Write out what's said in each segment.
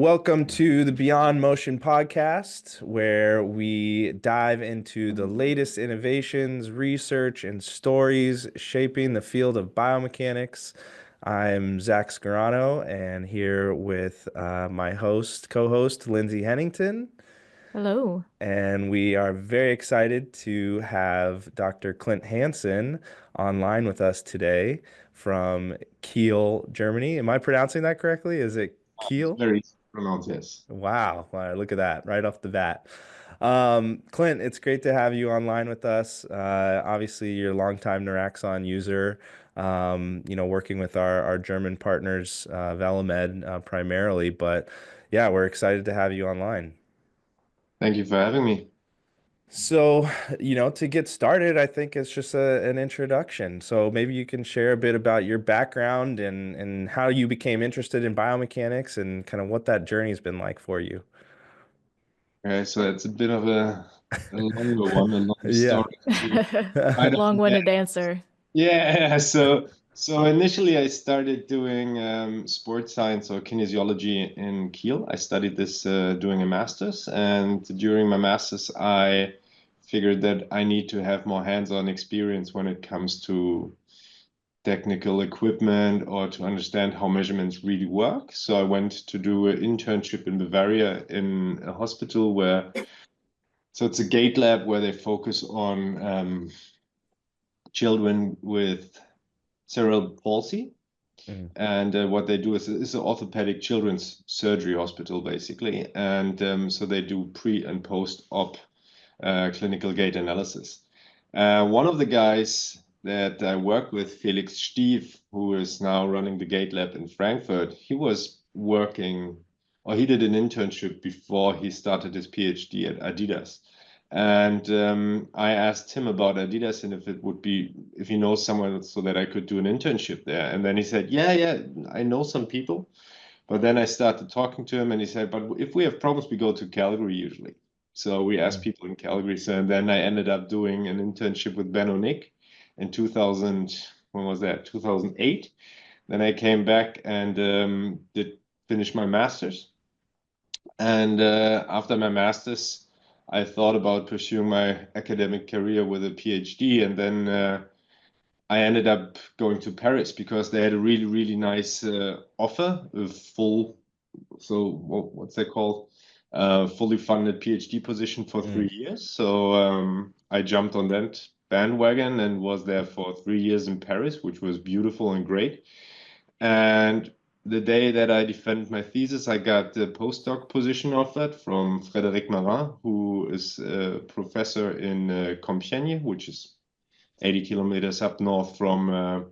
Welcome to the Beyond Motion podcast, where we dive into the latest innovations, research, and stories shaping the field of biomechanics. I'm Zach Scarano, and here with my co-host, Lindsey Hennington. Hello. And we are very excited to have Dr. Clint Hansen online with us today from Kiel, Germany. Am I pronouncing that correctly? Is it It's Kiel? very easy to pronounce, yes. Wow. Wow, look at that right off the bat. Clint, it's great to have you online with us. Obviously, you're a longtime Neuraxon user, working with our German partners, Velamed, primarily. But yeah, we're excited to have you online. Thank you for having me. So, to get started, I think it's just an introduction. So maybe you can share a bit about your background and how you became interested in biomechanics and kind of what that journey's been like for you. Okay, so it's a bit of a longer one, a long Yeah. story to try to Long-winded answer. Yeah, so initially I started doing sports science or kinesiology in Kiel. I studied this doing a master's, and during my master's I figured that I need to have more hands-on experience when it comes to technical equipment or to understand how measurements really work. So I went to do an internship in Bavaria in a hospital so it's a Gait lab where they focus on children with cerebral palsy. Mhm. And what they do is it's an orthopedic children's surgery hospital, basically. And so they do pre and post-op clinical gait analysis. One of the guys that I work with, Felix Stief, who is now running the Gait Lab in Frankfurt, he was working, or he did an internship before he started his PhD at Adidas. And I asked him about Adidas and if he knows someone so that I could do an internship there. And then he said, yeah, I know some people. But then I started talking to him and he said, but if we have problems, we go to Calgary usually. So we asked people in Calgary. So and then I ended up doing an internship with Ben O'Nick in 2000. When was that? 2008. Then I came back and did finish my master's. And after my master's, I thought about pursuing my academic career with a PhD. And then I ended up going to Paris because they had a really, really nice offer, what's that called? Fully funded PhD position for Mm. 3 years. So I jumped on that bandwagon and was there for 3 years in Paris, which was beautiful and great. And the day that I defended my thesis, I got the postdoc position offered from Frédéric Marin, who is a professor in Compiègne, which is 80 kilometers up north from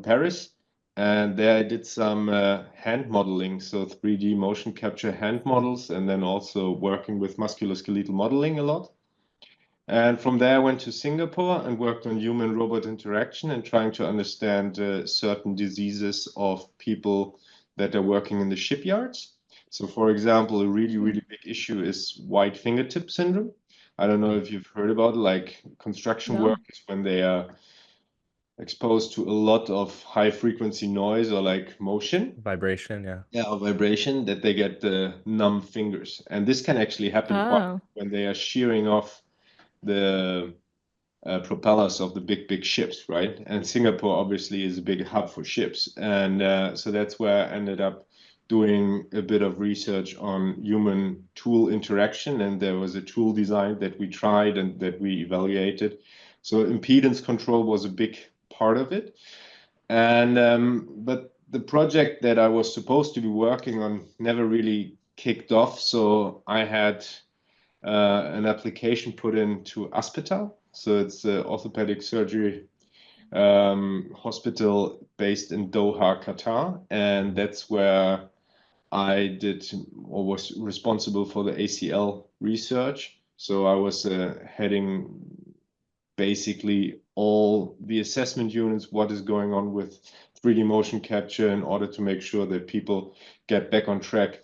Paris. And there I did some hand modeling, so 3D motion capture hand models, and then also working with musculoskeletal modeling a lot. And from there, I went to Singapore and worked on human-robot interaction and trying to understand certain diseases of people that are working in the shipyards. So, for example, a really, really big issue is white fingertip syndrome. I don't know if you've heard about it, like construction No. workers when they are exposed to a lot of high frequency noise or like motion, Vibration, yeah. yeah, or vibration, that they get the numb fingers. And this can actually happen quite Oh. when they are shearing off the propellers of the big ships, right? And Singapore obviously is a big hub for ships. And so that's where I ended up doing a bit of research on human tool interaction. And there was a tool design that we tried and that we evaluated. So impedance control was a big part of it. And but the project that I was supposed to be working on never really kicked off. So I had an application put into Aspetal. So it's an orthopedic surgery hospital based in Doha, Qatar. And that's where I did or was responsible for the ACL research. So I was heading basically all the assessment units, what is going on with 3D motion capture in order to make sure that people get back on track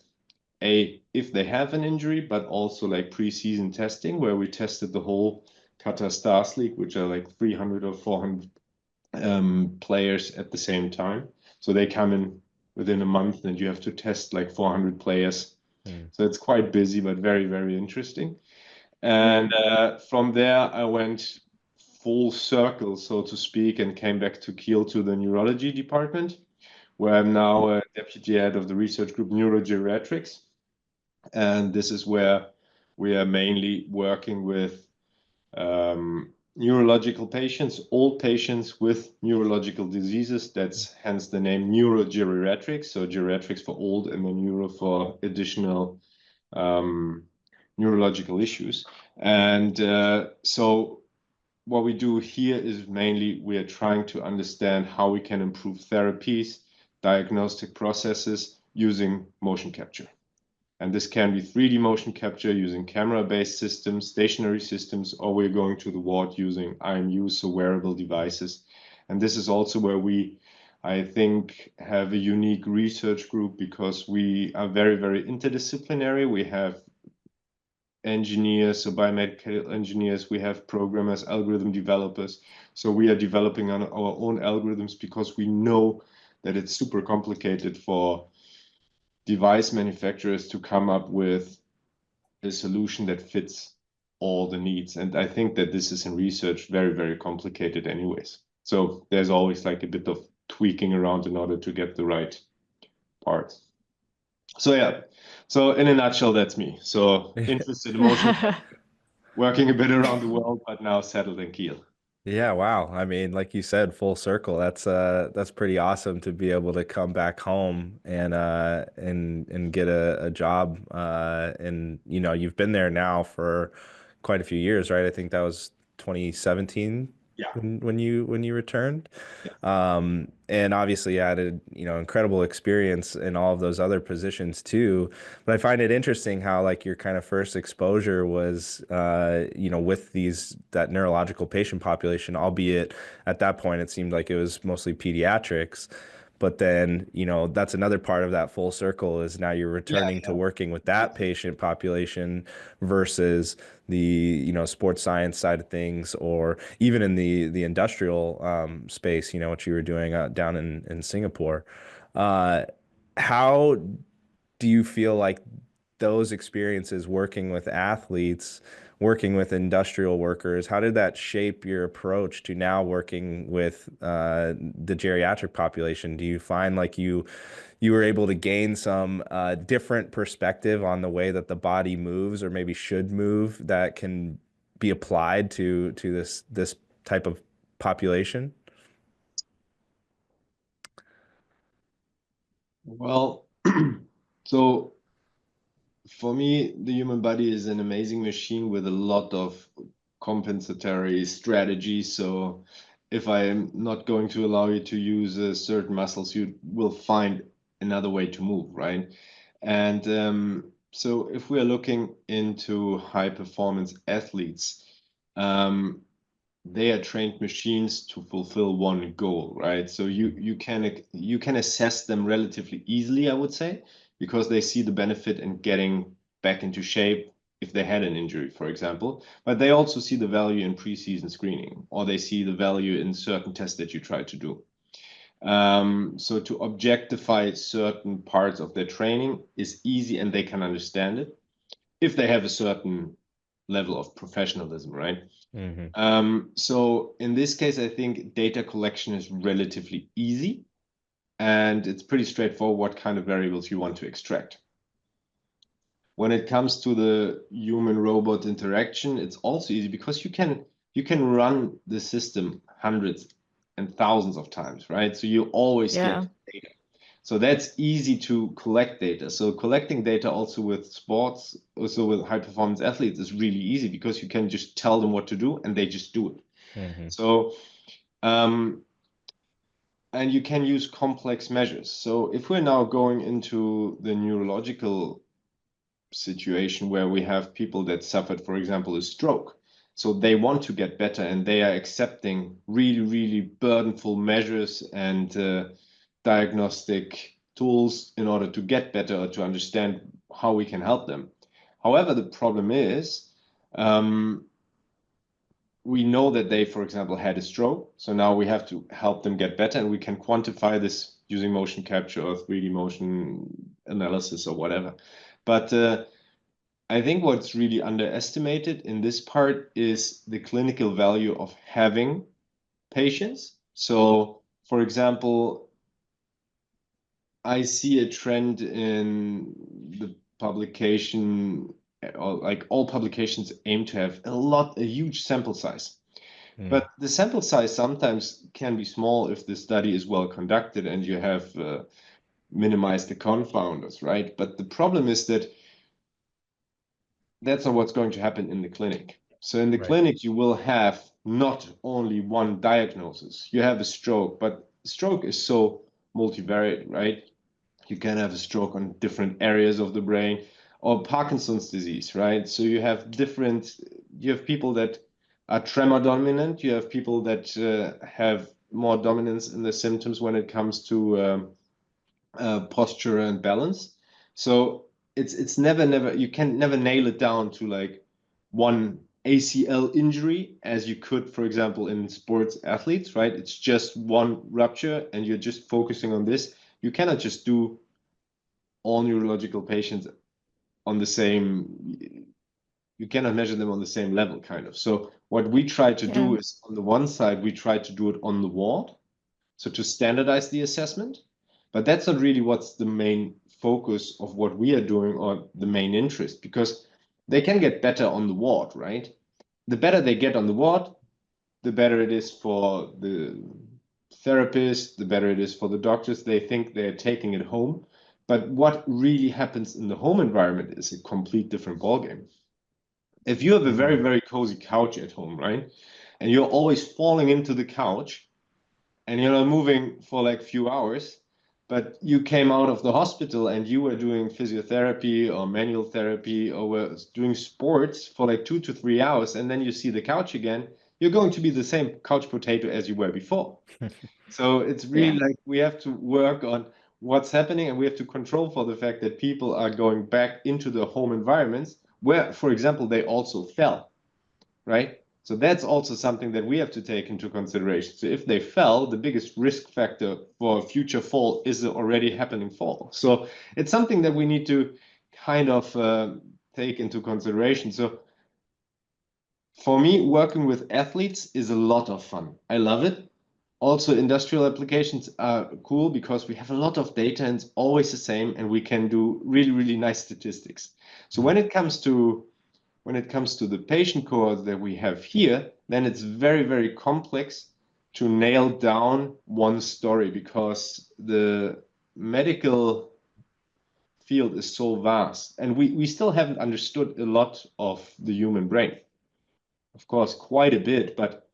if they have an injury, but also like pre-season testing where we tested the whole Qatar Stars League, which are like 300 or 400 players at the same time. So they come in within a month, and you have to test like 400 players. Mm. So it's quite busy, but very, very interesting. And from there, I went full circle, so to speak, and came back to Kiel to the neurology department, where I'm now a deputy head of the research group Neurogeriatrics. And this is where we are mainly working with neurological patients, old patients with neurological diseases. That's hence the name neurogeriatrics. So geriatrics for old and then neuro for additional neurological issues. And so what we do here is mainly we are trying to understand how we can improve therapies, diagnostic processes using motion capture. And this can be 3D motion capture using camera-based systems, stationary systems, or we're going to the ward using IMUs, so wearable devices. And this is also where we, I think, have a unique research group because we are very, very interdisciplinary. We have engineers, so biomedical engineers, we have programmers, algorithm developers. So we are developing on our own algorithms because we know that it's super complicated for device manufacturers to come up with a solution that fits all the needs. And I think that this is in research very, very complicated anyways. So there's always like a bit of tweaking around in order to get the right parts. So yeah, so in a nutshell, that's me. So interested in motion, working a bit around the world, but now settled in Kiel. Yeah, wow. I mean, like you said, full circle. That's pretty awesome to be able to come back home and get a job. And you know, you've been there now for quite a few years, right? I think that was 2017 Yeah. when you returned. Yeah. And obviously you added, you know, incredible experience in all of those other positions too. But I find it interesting how like your kind of first exposure was, you know, with that neurological patient population, albeit at that point it seemed like it was mostly pediatrics. But then, you know, that's another part of that full circle is now you're returning to working with that patient population versus the, you know, sports science side of things, or even in the industrial space, you know, what you were doing down in Singapore. Uh, how do you feel like those experiences working with athletes, working with industrial workers, how did that shape your approach to now working with the geriatric population? Do you find like you were able to gain some different perspective on the way that the body moves or maybe should move that can be applied to this type of population? Well, so for me, the human body is an amazing machine with a lot of compensatory strategies. So if I am not going to allow you to use certain muscles, you will find another way to move, right? And so if we're looking into high performance athletes, they are trained machines to fulfill one goal, right? So you can assess them relatively easily, I would say, because they see the benefit in getting back into shape if they had an injury, for example. But they also see the value in preseason screening, or they see the value in certain tests that you try to do. So to objectify certain parts of their training is easy and they can understand it if they have a certain level of professionalism, right? Mm-hmm. So in this case, I think data collection is relatively easy and it's pretty straightforward what kind of variables you want to extract. When it comes to the human-robot interaction, it's also easy because you can run the system hundreds and thousands of times, right? So you always Yeah. get data. So that's easy to collect data. So collecting data also with sports, also with high performance athletes is really easy because you can just tell them what to do and they just do it. Mm-hmm. So, and you can use complex measures. So if we're now going into the neurological situation where we have people that suffered, for example, a stroke, so they want to get better and they are accepting really, really burdenful measures and diagnostic tools in order to get better or to understand how we can help them. However, the problem is we know that they, for example, had a stroke. So now we have to help them get better and we can quantify this using motion capture or 3D motion analysis or whatever. But I think what's really underestimated in this part is the clinical value of having patients. So, for example, I see a trend in the publication, or like all publications aim to have a huge sample size. But the sample size sometimes can be small if the study is well conducted and you have minimized the confounders, right? But the problem is that that's not what's going to happen in the clinic. So in the clinic, you will have not only one diagnosis. You have a stroke, but stroke is so multivariate, right? You can have a stroke on different areas of the brain, or Parkinson's disease, right? So you have people that are tremor dominant. You have people that have more dominance in the symptoms when it comes to posture and balance. So it's never, you can never nail it down to like one ACL injury as you could, for example, in sports athletes, right? It's just one rupture and you're just focusing on this. You cannot just do all neurological patients on the same, you cannot measure them on the same level, kind of. So what we try to do is, on the one side, we try to do it on the ward, so to standardize the assessment, but that's not really what's the main focus of what we are doing or the main interest, because they can get better on the ward, right? The better they get on the ward, the better it is for the therapist, the better it is for the doctors. They think they're taking it home. But what really happens in the home environment is a complete different ballgame. If you have a very, very cozy couch at home, right? And you're always falling into the couch and you're not moving for like a few hours, but you came out of the hospital and you were doing physiotherapy or manual therapy or were doing sports for like 2 to 3 hours, and then you see the couch again, you're going to be the same couch potato as you were before. So it's really like we have to work on what's happening, and we have to control for the fact that people are going back into the home environments where, for example, they also fell, right? So that's also something that we have to take into consideration. So if they fell, the biggest risk factor for a future fall is the already happening fall. So it's something that we need to kind of take into consideration. So for me, working with athletes is a lot of fun. I love it. Also, industrial applications are cool because we have a lot of data and it's always the same, and we can do really, really nice statistics. So when it comes to the patient cohorts that we have here, then it's very, very complex to nail down one story, because the medical field is so vast, and we still haven't understood a lot of the human brain. Of course, quite a bit, but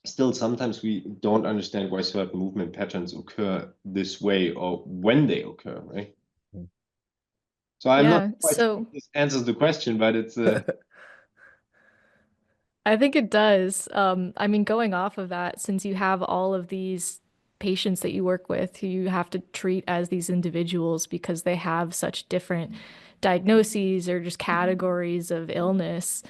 still sometimes we don't understand why certain movement patterns occur this way or when they occur, right? So I'm not quite sure if this answers the question, but it's I think it does. I mean, going off of that, since you have all of these patients that you work with who you have to treat as these individuals because they have such different diagnoses or just categories of illness,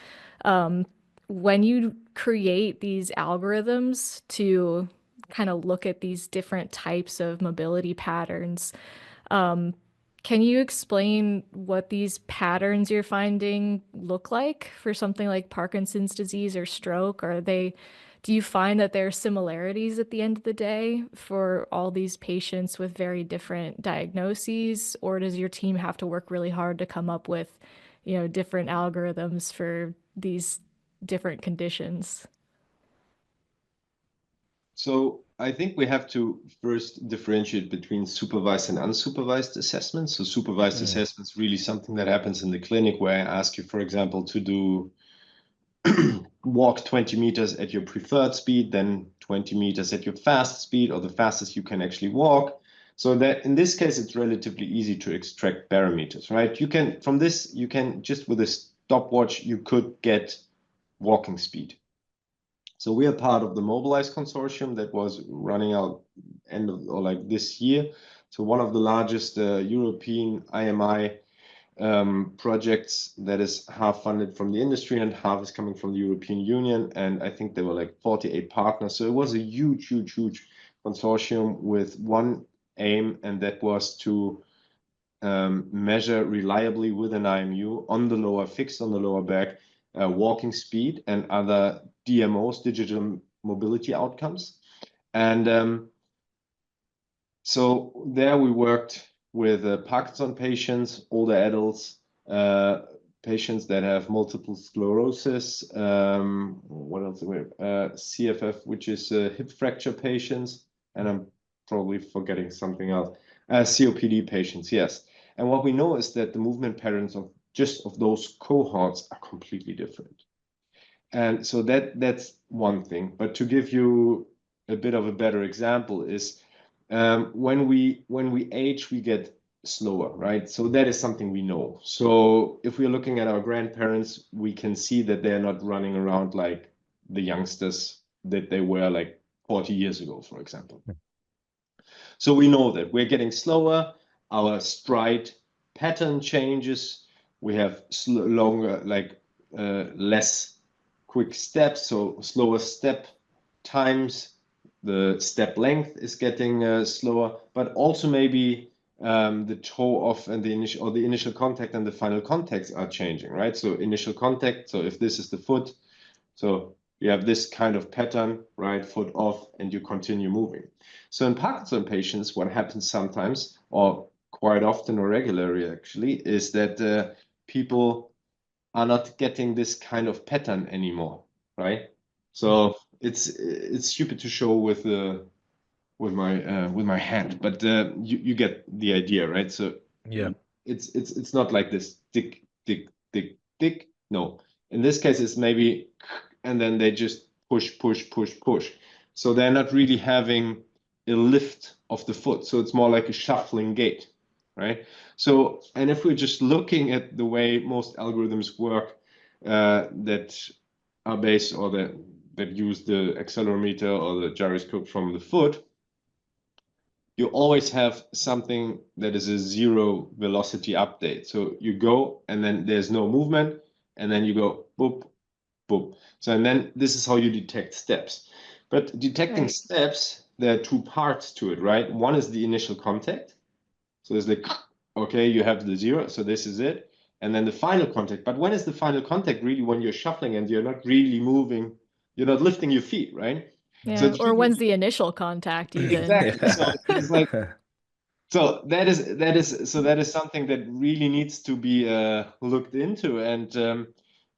when you create these algorithms to kind of look at these different types of mobility patterns, can you explain what these patterns you're finding look like for something like Parkinson's disease or stroke? Do you find that there are similarities at the end of the day for all these patients with very different diagnoses, or does your team have to work really hard to come up with, different algorithms for these different conditions? So I think we have to first differentiate between supervised and unsupervised assessments. So supervised assessment is really something that happens in the clinic, where I ask you, for example, to do walk 20 meters at your preferred speed, then 20 meters at your fast speed, or the fastest you can actually walk. So that in this case, it's relatively easy to extract parameters, right? You can just with a stopwatch, you could get walking speed. So we are part of the Mobilize consortium that was running out this year. So one of the largest European IMI projects that is half funded from the industry and half is coming from the European Union. And I think there were like 48 partners. So it was a huge, huge, huge consortium with one aim, and that was to measure reliably with an IMU on the lower, fixed on the lower back, walking speed and other DMOs, digital mobility outcomes. And so there we worked with Parkinson patients, older adults, patients that have multiple sclerosis, what else do we have? CFF, which is hip fracture patients, and I'm probably forgetting something else. COPD patients, yes. And what we know is that the movement patterns of just of those cohorts are completely different. And so that's one thing. But to give you a bit of a better example is when we age, we get slower, right? So that is something we know. So if we're looking at our grandparents, we can see that they're not running around like the youngsters that they were like 40 years ago, for example. So we know that we're getting slower, our stride pattern changes, we have longer, like less quick steps, so slower step times, the step length is getting slower, but also maybe the toe off and the initial contact and the final contacts are changing, right? So initial contact, so if this is the foot, so you have this kind of pattern, right? Foot off, and you continue moving. So in Parkinson patients, what happens sometimes, or quite often or regularly actually, is that people are not getting this kind of pattern anymore, right? So it's stupid to show with my hand, but you get the idea, right? So Yeah. it's not like this tick tick tick tick. No, in this case it's maybe, and then they just push push push push. So they're not really having a lift of the foot. So it's more like a shuffling gait, right? So, and if we're just looking at the way most algorithms work that are based or that use the accelerometer or the gyroscope from the foot, you always have something that is a zero velocity update. So you go and then there's no movement, and then you go boop, boop. So, and then this is how you detect steps. But detecting steps, there are two parts to it, right? One is the initial contact. So there's like, okay, you have the zero, so this is it. And then the final contact. But when is the final contact? Really when you're shuffling and you're not really moving, you're not lifting your feet, right? Yeah, So or when's the initial contact even? exactly. So it's like, so that is something that really needs to be looked into. And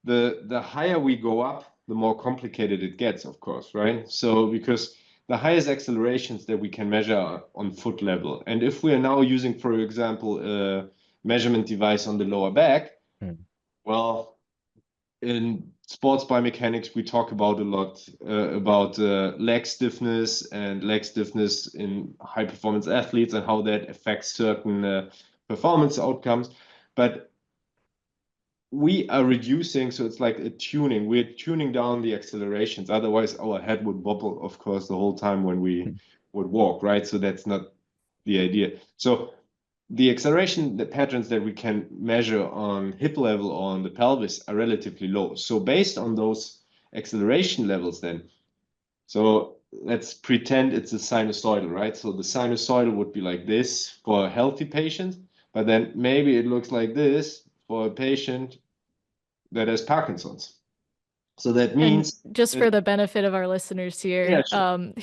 the higher we go up, the more complicated it gets, of course, right? So because the highest accelerations that we can measure on foot level, and if we are now using, for example, a measurement device on the lower back, well, in sports biomechanics, we talk about a lot about leg stiffness and leg stiffness in high performance athletes and how that affects certain performance outcomes. But we are reducing, so it's like a tuning. We're tuning down the accelerations. Otherwise, our head would wobble, of course, the whole time when we would walk, right? So that's not the idea. So the acceleration, the patterns that we can measure on hip level or on the pelvis are relatively low. So based on those acceleration levels then, so let's pretend it's a sinusoidal, right? So the sinusoidal would be like this for a healthy patient, but then maybe it looks like this for a patient that has Parkinson's. So that means And just for the benefit of our listeners here,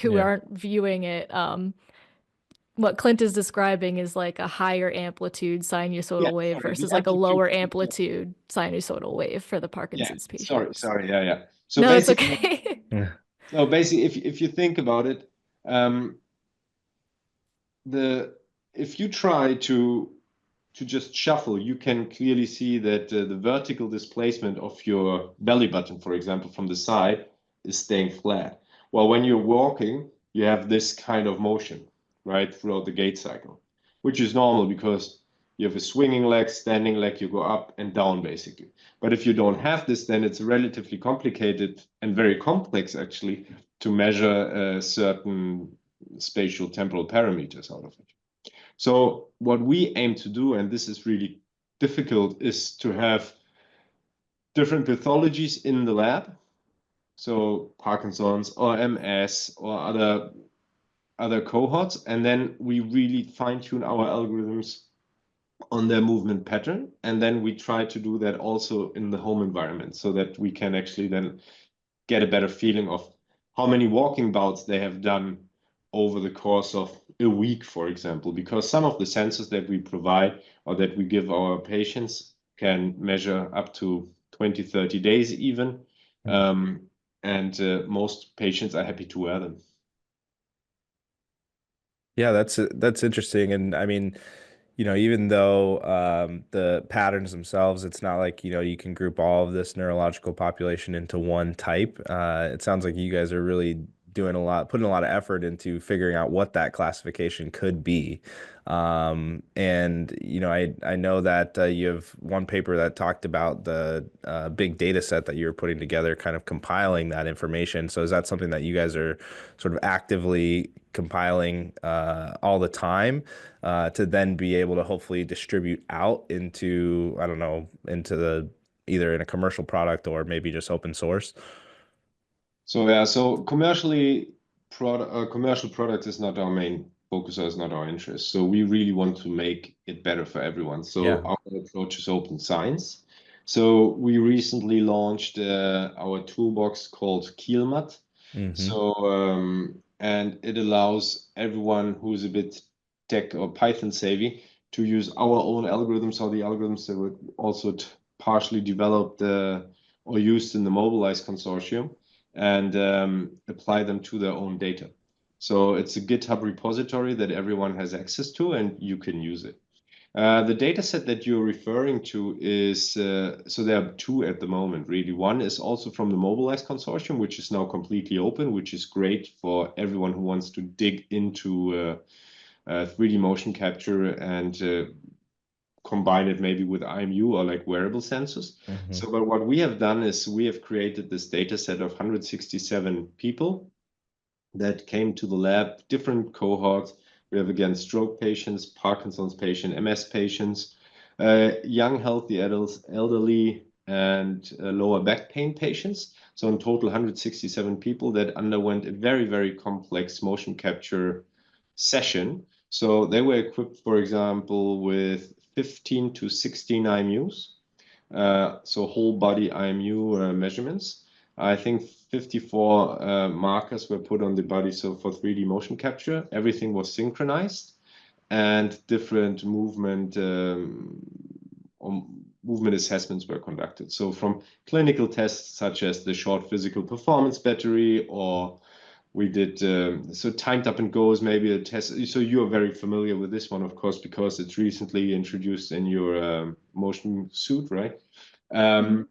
who aren't viewing it, what Clint is describing is like a higher amplitude sinusoidal wave versus like a lower amplitude sinusoidal wave for the Parkinson's patients. Sorry, yeah. So no, it's basically, okay. so basically, if you think about it, if you try to just shuffle, you can clearly see that the vertical displacement of your belly button, for example, from the side is staying flat. Well, when you're walking, you have this kind of motion, right, throughout the gait cycle, which is normal because you have a swinging leg, standing leg, you go up and down, basically. But if you don't have this, then it's relatively complicated and very complex, actually, to measure certain spatial temporal parameters out of it. So what we aim to do, and this is really difficult, is to have different pathologies in the lab. So Parkinson's or MS or other other cohorts, and then we really fine-tune our algorithms on their movement pattern. And then we try to do that also in the home environment so that we can actually then get a better feeling of how many walking bouts they have done over the course of a week, for example, because some of the sensors that we provide or that we give our patients can measure up to 20, 30 days even. And most patients are happy to wear them. Yeah, that's interesting. And I mean, even though the patterns themselves, it's not like, you can group all of this neurological population into one type. It sounds like you guys are really putting a lot of effort into figuring out what that classification could be. And I know that you have one paper that talked about the big data set that you were putting together, kind of compiling that information. So is that something that you guys are sort of actively compiling all the time to then be able to hopefully distribute out into, I don't know, either in a commercial product or maybe just open source? So yeah, so commercial product is not our main focus, or is not our interest. So we really want to make it better for everyone. So Yeah. our approach is open science. So we recently launched our toolbox called Kiel. Hmm. So and it allows everyone who's a bit tech or Python savvy to use our own algorithms, or the algorithms that were also partially developed or used in the Mobilize consortium, and apply them to their own data. So it's a GitHub repository that everyone has access to, and you can use it. The data set that you're referring to is, so there are two at the moment, really. One is also from the Mobilize consortium, which is now completely open, which is great for everyone who wants to dig into 3D motion capture and combine it maybe with IMU or like wearable sensors. Hmm. So, but what we have done is we have created this data set of 167 people that came to the lab, different cohorts. We have again stroke patients, Parkinson's patients, MS patients, young healthy adults, elderly, and lower back pain patients. So in total, 167 people that underwent a very, very complex motion capture session. So they were equipped, for example, with 15 to 16 IMUs, so whole body IMU measurements. I think 54 markers were put on the body, so for 3D motion capture, everything was synchronized, and different movement assessments were conducted. So from clinical tests such as the short physical performance battery, or we did so timed up and goes, maybe a test. So you're very familiar with this one, of course, because it's recently introduced in your motion suit, right? Mhm.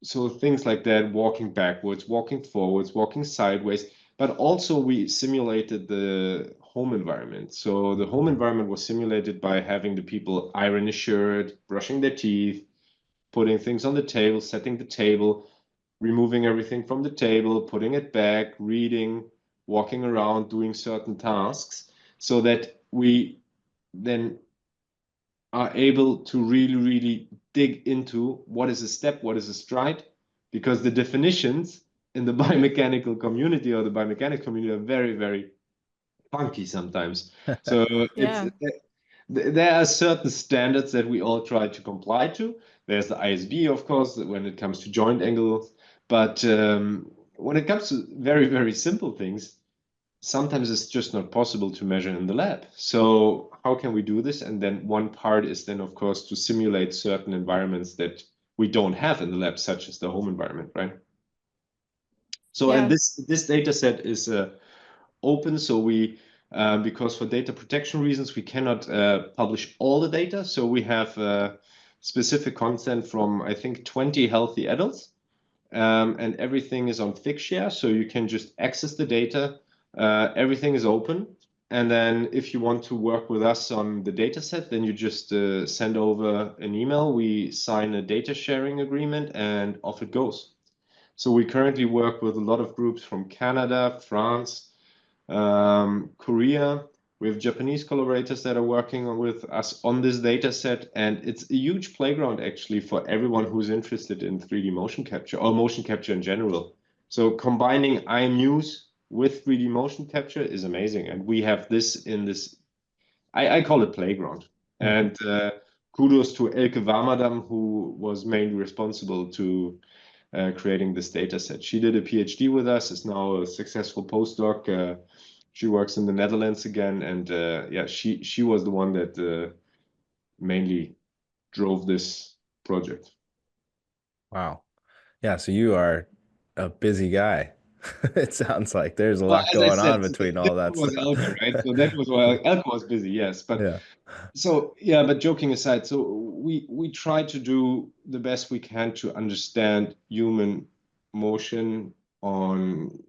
So things like that, walking backwards, walking forwards, walking sideways, but also we simulated the home environment. So the home environment was simulated by having the people iron a shirt, brushing their teeth, putting things on the table, setting the table, removing everything from the table, putting it back, reading, walking around, doing certain tasks, so that we then are able to really, really dig into what is a step, what is a stride, because the definitions in the biomechanical community or the biomechanics community are very, very funky sometimes. So it's Yeah. there are certain standards that we all try to comply to. There's the ISB, of course, when it comes to joint angles, but when it comes to very, very simple things, sometimes it's just not possible to measure in the lab. So how can we do this? And then one part is then, of course, to simulate certain environments that we don't have in the lab, such as the home environment, right? So, and Yeah. this data set is open. So we, because for data protection reasons, we cannot publish all the data. So we have specific content from, I think, 20 healthy adults. And everything is on Figshare, so you can just access the data. Everything is open. And then if you want to work with us on the data set, then you just send over an email. We sign a data sharing agreement, and off it goes. So we currently work with a lot of groups from Canada, France, Korea. We have Japanese collaborators that are working with us on this data set, and it's a huge playground actually for everyone who's interested in 3D motion capture or motion capture in general. So combining IMUs with 3D motion capture is amazing. And we have this in this, I call it playground. And kudos to Elke Warmerdam, who was mainly responsible to creating this data set. She did a PhD with us, is now a successful postdoc. She works in the Netherlands again, and yeah, she was the one that mainly drove this project. Wow. Yeah, so you are a busy guy. It sounds like there's a Well, lot as I going on said, so between this all that one was stuff. Elke, right? So that was why Elke was busy, yes. But Yeah. so yeah, but joking aside, so we try to do the best we can to understand human motion on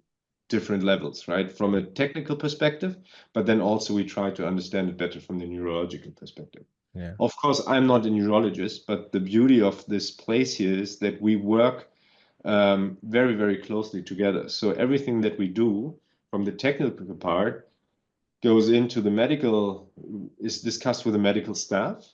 different levels, right? From a technical perspective, but then also we try to understand it better from the neurological perspective. Yeah. Of course, I'm not a neurologist, but the beauty of this place here is that we work very, very closely together. So everything that we do from the technical part goes into the medical, is discussed with the medical staff.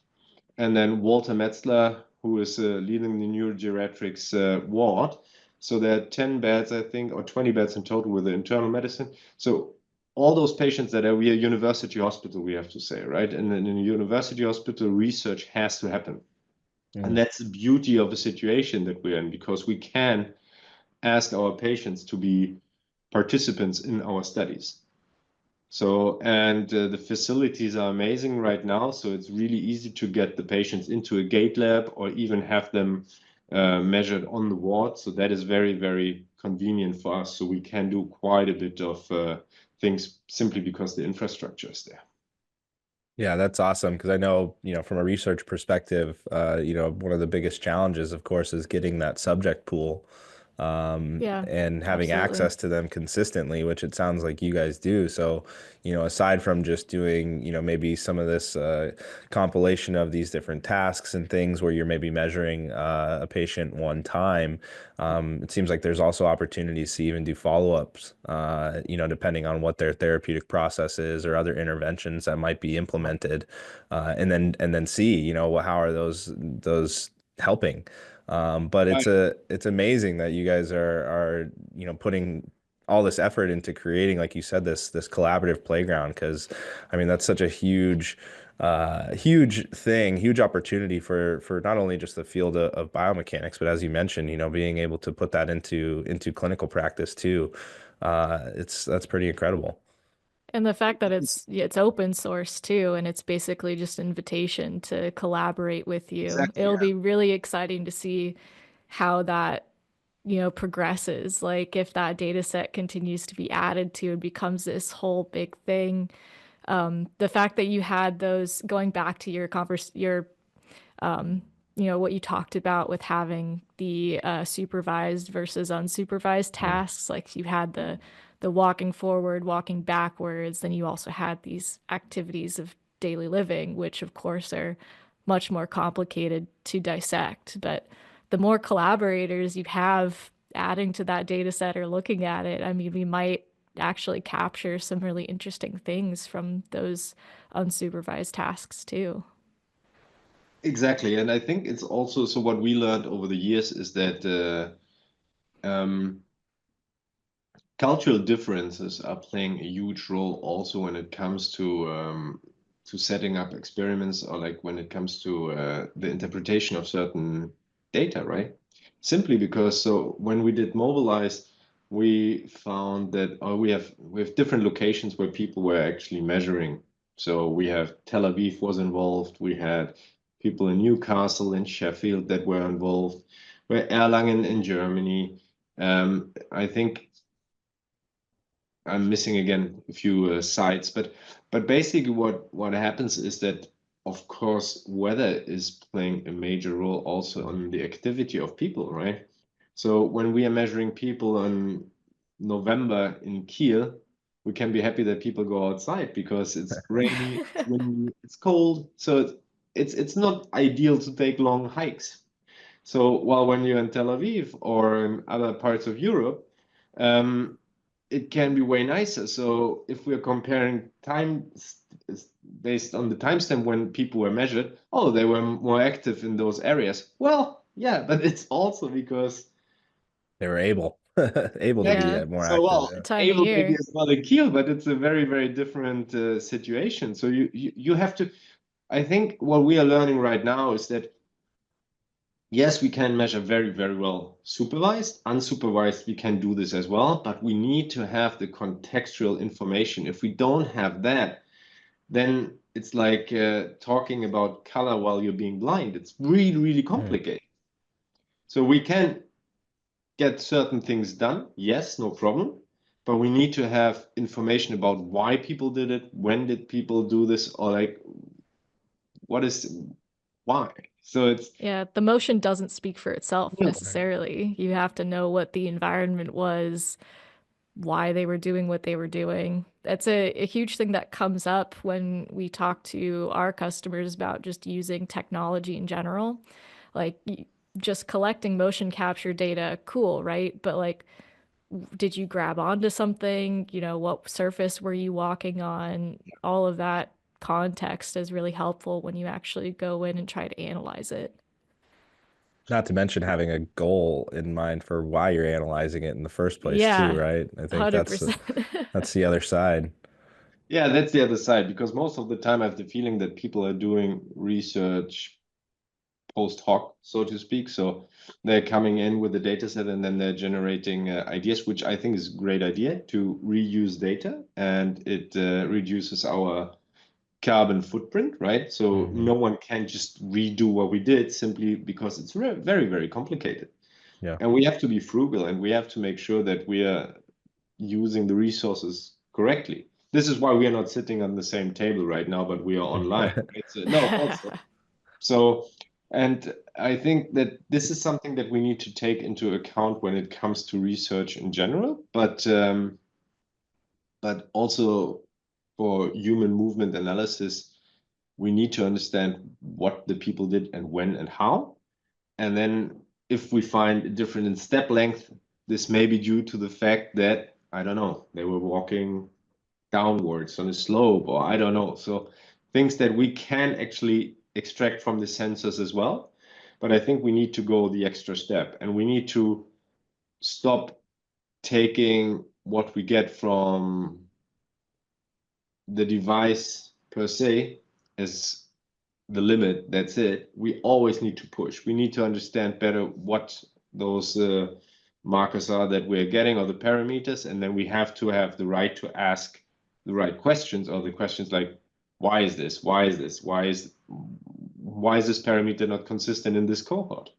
And then Walter Metzler, who is leading the neurogeriatrics ward. So there are 10 beds, I think, or 20 beds in total with the internal medicine. So all those patients that are, we are university hospital, we have to say, right? And then in a university hospital, research has to happen. And that's the beauty of the situation that we're in, because we can ask our patients to be participants in our studies. So, and the facilities are amazing right now. So it's really easy to get the patients into a Gait lab or even have them measured on the ward. So that is very, very convenient for us. So we can do quite a bit of things simply because the infrastructure is there. Yeah, that's awesome because I know, from a research perspective, one of the biggest challenges, of course, is getting that subject pool, Yeah, and having absolutely. access to them consistently, which it sounds like you guys do. So, aside from just doing, maybe some of this compilation of these different tasks and things where you're maybe measuring a patient one time, it seems like there's also opportunities to even do follow-ups, depending on what their therapeutic process is or other interventions that might be implemented, and then see, how are those helping. But Right. it's amazing that you guys are putting all this effort into creating, like you said, this collaborative playground, because I mean that's such a huge thing, huge opportunity for not only just the field of biomechanics, but as you mentioned, being able to put that into clinical practice too. That's pretty incredible. And the fact that it's open source too, and it's basically just invitation to collaborate with you. Exactly. It'll Yeah. be really exciting to see how that, progresses. Like if that data set continues to be added to and becomes this whole big thing. The fact that you had those going back to what you talked about with having the supervised versus unsupervised Mm. tasks. Like you had the walking forward, walking backwards, then you also had these activities of daily living, which of course are much more complicated to dissect. But the more collaborators you have adding to that data set or looking at it, I mean, we might actually capture some really interesting things from those unsupervised tasks too. Exactly. And I think it's also, so what we learned over the years is that cultural differences are playing a huge role also when it comes to setting up experiments, or like when it comes to the interpretation of certain data, right? Simply because, so when we did Mobilize, we found that we have different locations where people were actually measuring. So we have Tel Aviv was involved. We had people in Newcastle and Sheffield that were involved. Where Erlangen in Germany. I think I'm missing again a few sites, but basically what happens is that, of course, weather is playing a major role also on the activity of people, right? So when we are measuring people in November in Kiel, we can be happy that people go outside because it's rainy, it's windy, it's cold, so it's not ideal to take long hikes. So while when you're in Tel Aviv or in other parts of Europe, um, it can be way nicer. So if we're comparing time based on the timestamp when people were measured, oh, they were more active in those areas. Well, yeah, but it's also because They were able. able to be Yeah, more So active. well, Yeah. time of able maybe year. as well in Kiel, but it's a very, very different situation. So you have to, I think what we are learning right now is that yes, we can measure very, very well supervised. Unsupervised, we can do this as well, but we need to have the contextual information. If we don't have that, then it's like talking about color while you're being blind. It's really, really Mm. complicated. So we can get certain things done, yes, no problem, but we need to have information about why people did it, when did people do this, or like what is why. So it's Yeah, the motion doesn't speak for itself no. Right. necessarily. You have to know what the environment was, why they were doing what they were doing. That's a huge thing that comes up when we talk to our customers about just using technology in general. Like just collecting motion capture data, cool, right? But like, did you grab onto something? You know, what surface were you walking on? All of that context is really helpful when you actually go in and try to analyze it. Not to mention having a goal in mind for why you're analyzing it in the first place too, Yeah, right? I think $100%. that's the other side. Yeah, that's the other side because most of the time I have the feeling that people are doing research post hoc, so to speak. So they're coming in with the data set and then they're generating ideas, which I think is a great idea to reuse data, and it reduces our carbon footprint, right? So Hmm. no one can just redo what we did simply because it's very, very complicated. Yeah. And we have to be frugal and we have to make sure that we are using the resources correctly. This is why we are not sitting on the same table right now, but we are online. Right? So, no, also. So, and I think that this is something that we need to take into account when it comes to research in general, but also for human movement analysis, we need to understand what the people did and when and how. And then if we find a difference in step length, this may be due to the fact that, I don't know, they were walking downwards on a slope, or I don't know. So things that we can actually extract from the sensors as well. But I think we need to go the extra step and we need to stop taking what we get from the device per se as the limit. That's it. We always need to push. We need to understand better what those markers are that we're getting, or the parameters, and then we have to have the right to ask the right questions, or the questions like, why is this? Why is this? Why is this parameter not consistent in this cohort?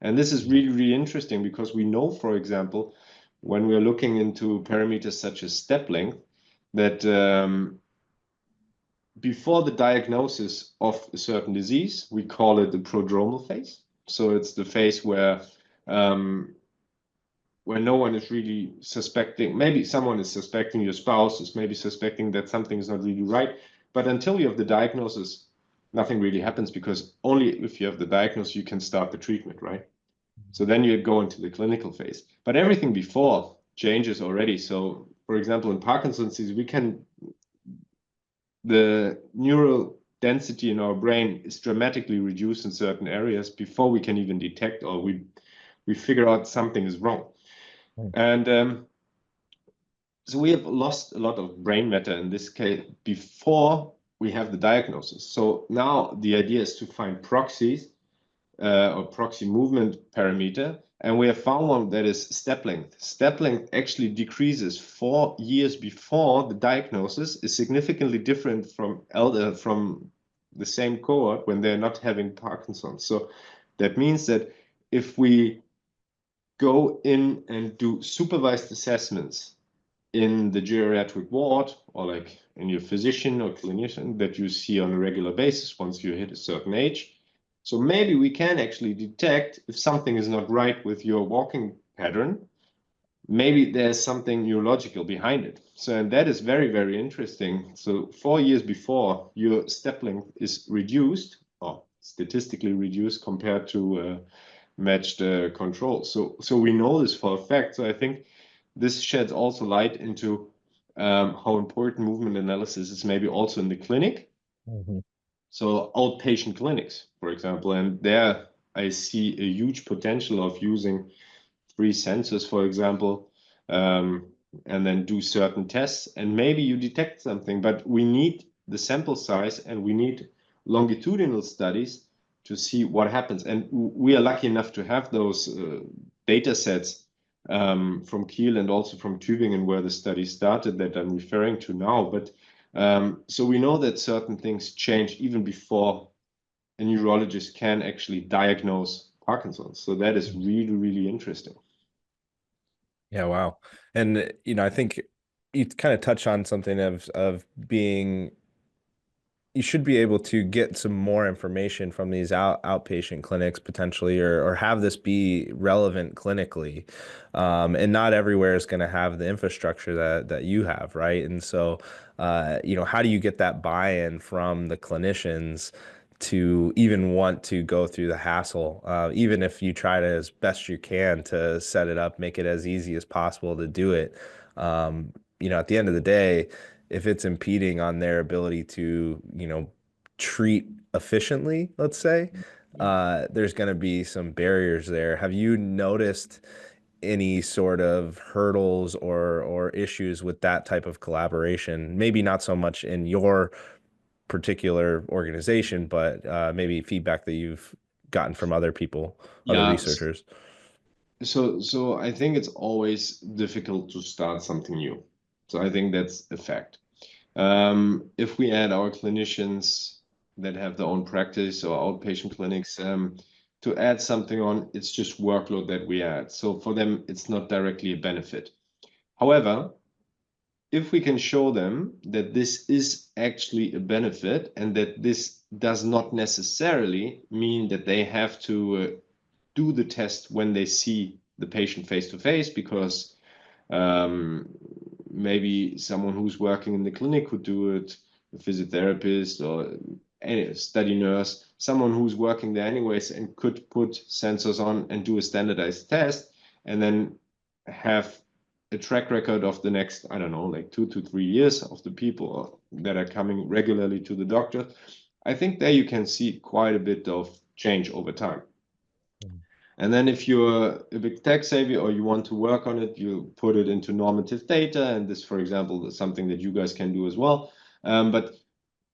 And this is really, really interesting because we know, for example, when we're looking into parameters such as step length, that before the diagnosis of a certain disease, we call it the prodromal phase. So it's the phase where no one is really suspecting, maybe someone is suspecting, your spouse is maybe suspecting that something is not really right. But until you have the diagnosis, nothing really happens because only if you have the diagnosis, you can start the treatment, right? So then you go into the clinical phase. But everything before changes already. So, for example, in Parkinson's disease, the neural density in our brain is dramatically reduced in certain areas before we can even detect, or we figure out something is wrong. And so we have lost a lot of brain matter in this case before we have the diagnosis. So now the idea is to find proxies or proxy movement parameter, and we have found one that is step length. Step length actually decreases 4 years before the diagnosis, is significantly different from the same cohort when they're not having Parkinson's. So that means that if we go in and do supervised assessments in the geriatric ward, or like in your physician or clinician that you see on a regular basis once you hit a certain age. So maybe we can actually detect if something is not right with your walking pattern. Maybe there's something neurological behind it. So, and that is very, very interesting. So 4 years before, your step length is reduced, or statistically reduced compared to matched control. So we know this for a fact. So I think this sheds also light into how important movement analysis is maybe also in the clinic. Hmm. So outpatient clinics, for example, and there I see a huge potential of using three sensors, for example, and then do certain tests, and maybe you detect something, but we need the sample size and we need longitudinal studies to see what happens. And we are lucky enough to have those data sets from Kiel and also from Tübingen, where the study started that I'm referring to now. But so we know that certain things change even before a neurologist can actually diagnose Parkinson's. So that is really, really interesting. Yeah, wow. And I think you kind of touch on something of being you should be able to get some more information from these outpatient clinics potentially, or have this be relevant clinically. And not everywhere is going to have the infrastructure that you have, right? And so, how do you get that buy-in from the clinicians to even want to go through the hassle, even if you try to as best you can to set it up, make it as easy as possible to do it. At the end of the day, if it's impeding on their ability to, treat efficiently, let's say, there's going to be some barriers there. Have you noticed any sort of hurdles or issues with that type of collaboration? Maybe not so much in your particular organization, but maybe feedback that you've gotten from other people, other Yeah. researchers. So I think it's always difficult to start something new. So I think that's a fact. If we add our clinicians that have their own practice or outpatient clinics, to add something on, it's just workload that we add. So for them, it's not directly a benefit. However, if we can show them that this is actually a benefit and that this does not necessarily mean that they have to do the test when they see the patient face to face, because maybe someone who's working in the clinic could do it, a physiotherapist or a study nurse, someone who's working there anyways and could put sensors on and do a standardized test, and then have a track record of the next, I don't know, like 2 to 3 years of the people that are coming regularly to the doctor. I think there you can see quite a bit of change over time. And then if you're a big tech savvy or you want to work on it, you put it into normative data. And this, for example, is something that you guys can do as well. But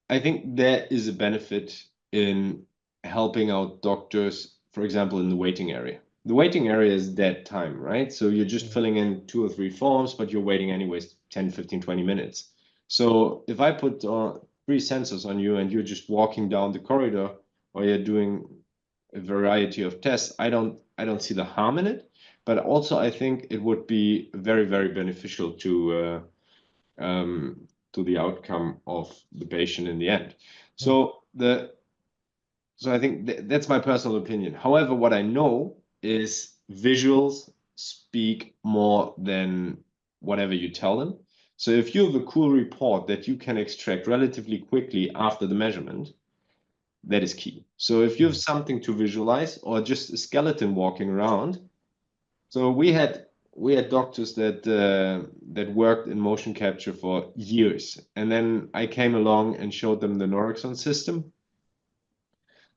I think there is a benefit in helping out doctors, for example, in the waiting area. The waiting area is dead time, right? So you're just filling in 2 or 3 forms, but you're waiting anyways 10, 15, 20 minutes. So if I put 3 sensors on you and you're just walking down the corridor, or you're doing a variety of tests, I don't see the harm in it. But also I think it would be very, very beneficial to the outcome of the patient in the end. So I think that's my personal opinion. However, what I know is visuals speak more than whatever you tell them. So if you have a cool report that you can extract relatively quickly after the measurement, that is key. So if you have something to visualize or just a skeleton walking around. So we had doctors that worked in motion capture for years, and then I came along and showed them the Norexon system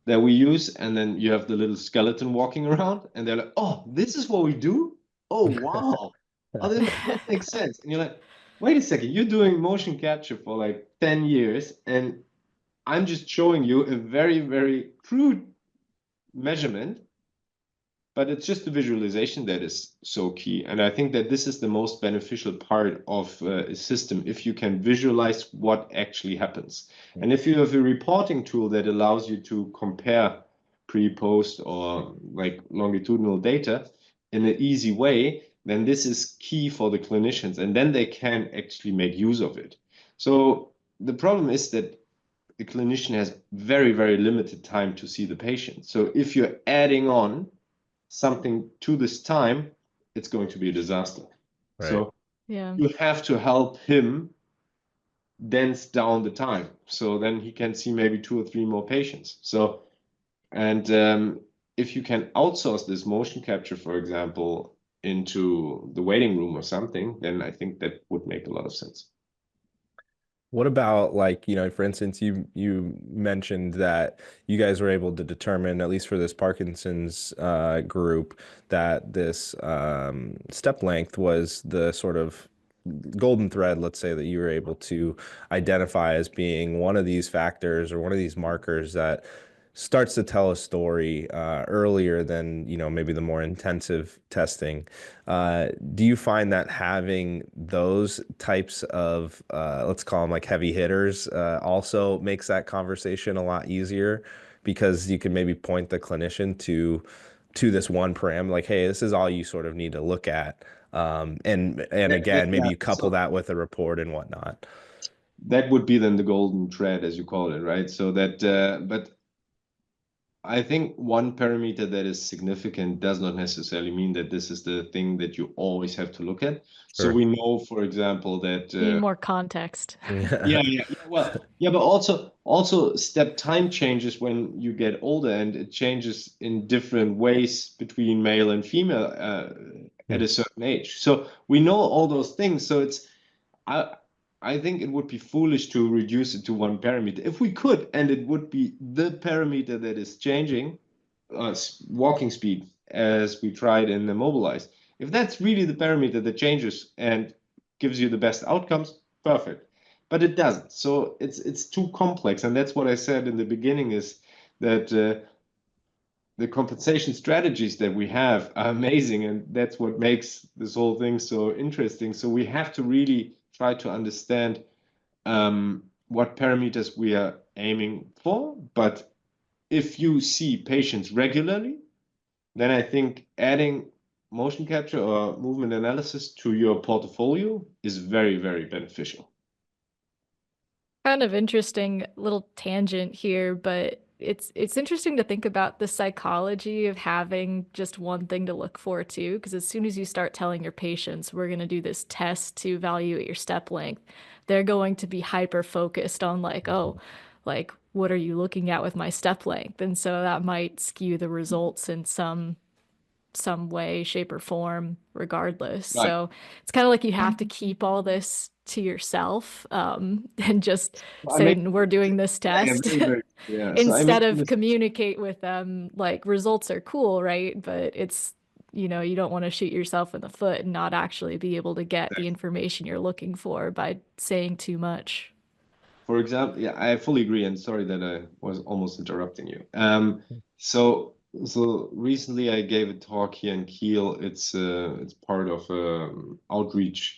that we use, and then you have the little skeleton walking around, and they're like, "Oh, this is what we do? Oh, wow! Oh, that makes sense." And you're like, "Wait a second, you're doing motion capture for like 10 years, and I'm just showing you a very, very crude measurement, but it's just the visualization that is so key." And I think that this is the most beneficial part of a system, if you can visualize what actually happens. And if you have a reporting tool that allows you to compare pre-post or like longitudinal data in an easy way, then this is key for the clinicians, and then they can actually make use of it. So the problem is that the clinician has very, very limited time to see the patient. So if you're adding on something to this time, it's going to be a disaster. Right. So Yeah. you have to help him dense down the time, so then he can see maybe 2 or 3 more patients. So, and if you can outsource this motion capture, for example, into the waiting room or something, then I think that would make a lot of sense. What about like, for instance, you mentioned that you guys were able to determine, at least for this Parkinson's group, that this step length was the sort of golden thread, let's say, that you were able to identify as being one of these factors or one of these markers that starts to tell a story earlier than, maybe the more intensive testing. Do you find that having those types of, let's call them like heavy hitters, also makes that conversation a lot easier because you can maybe point the clinician to this one param, like, hey, this is all you sort of need to look at. And again, maybe Yeah. you couple So that with a report and whatnot. that would be then the golden thread, as you call it, right? So that, but I think one parameter that is significant does not necessarily mean that this is the thing that you always have to look at. So Sure. we know, for example, that You need more context. Yeah. well, yeah, but also step time changes when you get older, and it changes in different ways between male and female at Hmm. a certain age. So we know all those things. So it's I I think it would be foolish to reduce it to one parameter. If we could, and it would be the parameter that is changing, walking speed, as we tried in the Mobilize. If that's really the parameter that changes and gives you the best outcomes, perfect. But it doesn't. So it's too complex, and that's what I said in the beginning is that the compensation strategies that we have are amazing, and that's what makes this whole thing so interesting. So we have to really try to understand what parameters we are aiming for. But if you see patients regularly, then I think adding motion capture or movement analysis to your portfolio is very, very beneficial. Kind of interesting little tangent here, but it's interesting to think about the psychology of having just one thing to look for too, because as soon as you start telling your patients, we're going to do this test to evaluate your step length, they're going to be hyper focused on like, oh, like what are you looking at with my step length? And so that might skew the results in some way, shape, or form, regardless. Right. So it's kind of like you have to keep all this to yourself, and just I say, make we're doing this yeah, test very, very yeah. So I instead make of this communicate with them like results are cool, right? But it's, you don't want to shoot yourself in the foot and not actually be able to get the information you're looking for by saying too much. For example, yeah, I fully agree, and sorry that I was almost interrupting you. So recently I gave a talk here in Kiel. It's part of outreach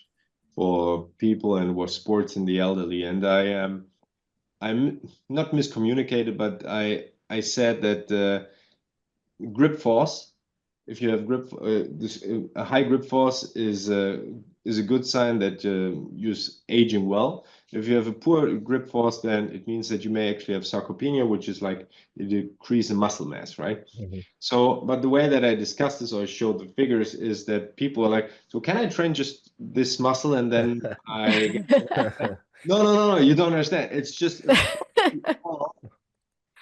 for people and was sports in the elderly, and I'm not miscommunicated, but I said that grip force, if you have a high grip force is a good sign that you're aging well. If you have a poor grip force, then it means that you may actually have sarcopenia, which is like a decrease in muscle mass, right? Mhm. So, but the way that I discussed this or I showed the figures is that people are like, so can I train just this muscle and then I get no, you don't understand. It's just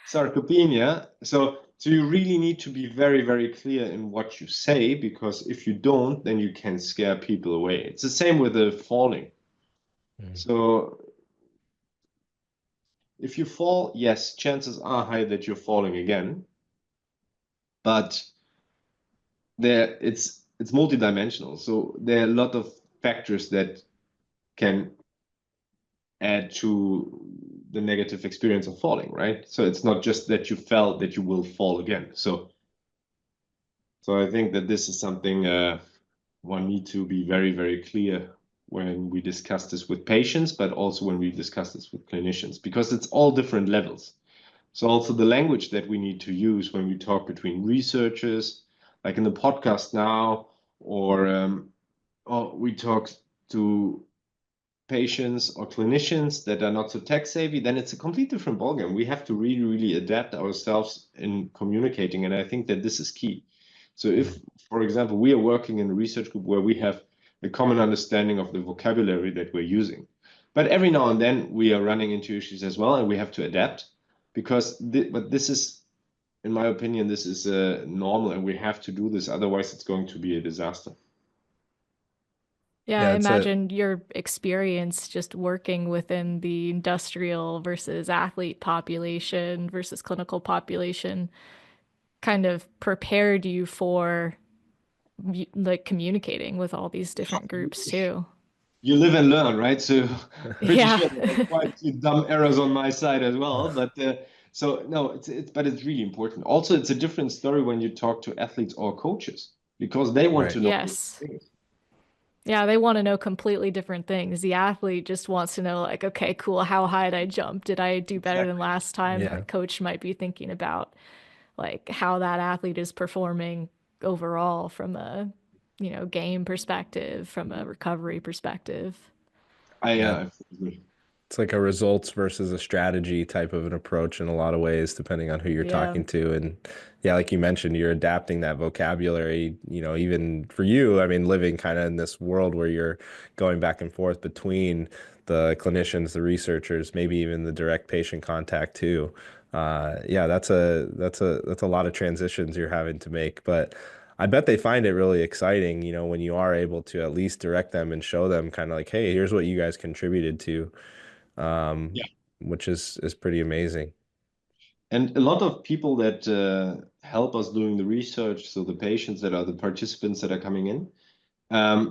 sarcopenia. So you really need to be very, very clear in what you say, because if you don't, then you can scare people away. It's the same with the falling. Mhm. So if you fall, yes, chances are high that you're falling again, but it's multidimensional. So there are a lot of factors that can add to the negative experience of falling, right? So it's not just that you fell that you will fall again. So I think that this is something one need to be very, very clear when we discuss this with patients, but also when we discuss this with clinicians, because it's all different levels. So also the language that we need to use when we talk between researchers, like in the podcast now, or we talk to patients or clinicians that are not so tech savvy, then it's a complete different ballgame. We have to really, really adapt ourselves in communicating, and I think that this is key. So if, for example, we are working in a research group where we have a common understanding of the vocabulary that we're using, but every now and then we are running into issues as well, and we have to adapt because but this is, in my opinion, this is normal, and we have to do this. Otherwise, it's going to be a disaster. Yeah, I Yeah, it's a imagine your experience just working within the industrial versus athlete population versus clinical population kind of prepared you for like communicating with all these different groups too. You live and learn, right? So pretty Yeah. sure there were quite a few dumb errors on my side as well. But so no, but it's really important. Also, it's a different story when you talk to athletes or coaches because they want to right. know Yes. things. Yeah, they want to know completely different things. The athlete just wants to know, like, okay, cool, how high did I jump? Did I do better than Exactly. last time? A Yeah. coach might be thinking about like how that athlete is performing overall from a, game perspective, from a recovery perspective. Yeah. I fully agree. It's like a results versus a strategy type of an approach in a lot of ways, depending on who you're Yeah. talking to. And yeah, like you mentioned, you're adapting that vocabulary, even for you, I mean, living kind of in this world where you're going back and forth between the clinicians, the researchers, maybe even the direct patient contact too. Yeah, that's a lot of transitions you're having to make, but I bet they find it really exciting, when you are able to at least direct them and show them kind of like, hey, here's what you guys contributed to, um, Yeah. which is pretty amazing. And a lot of people that help us doing the research, so the patients that are the participants that are coming in,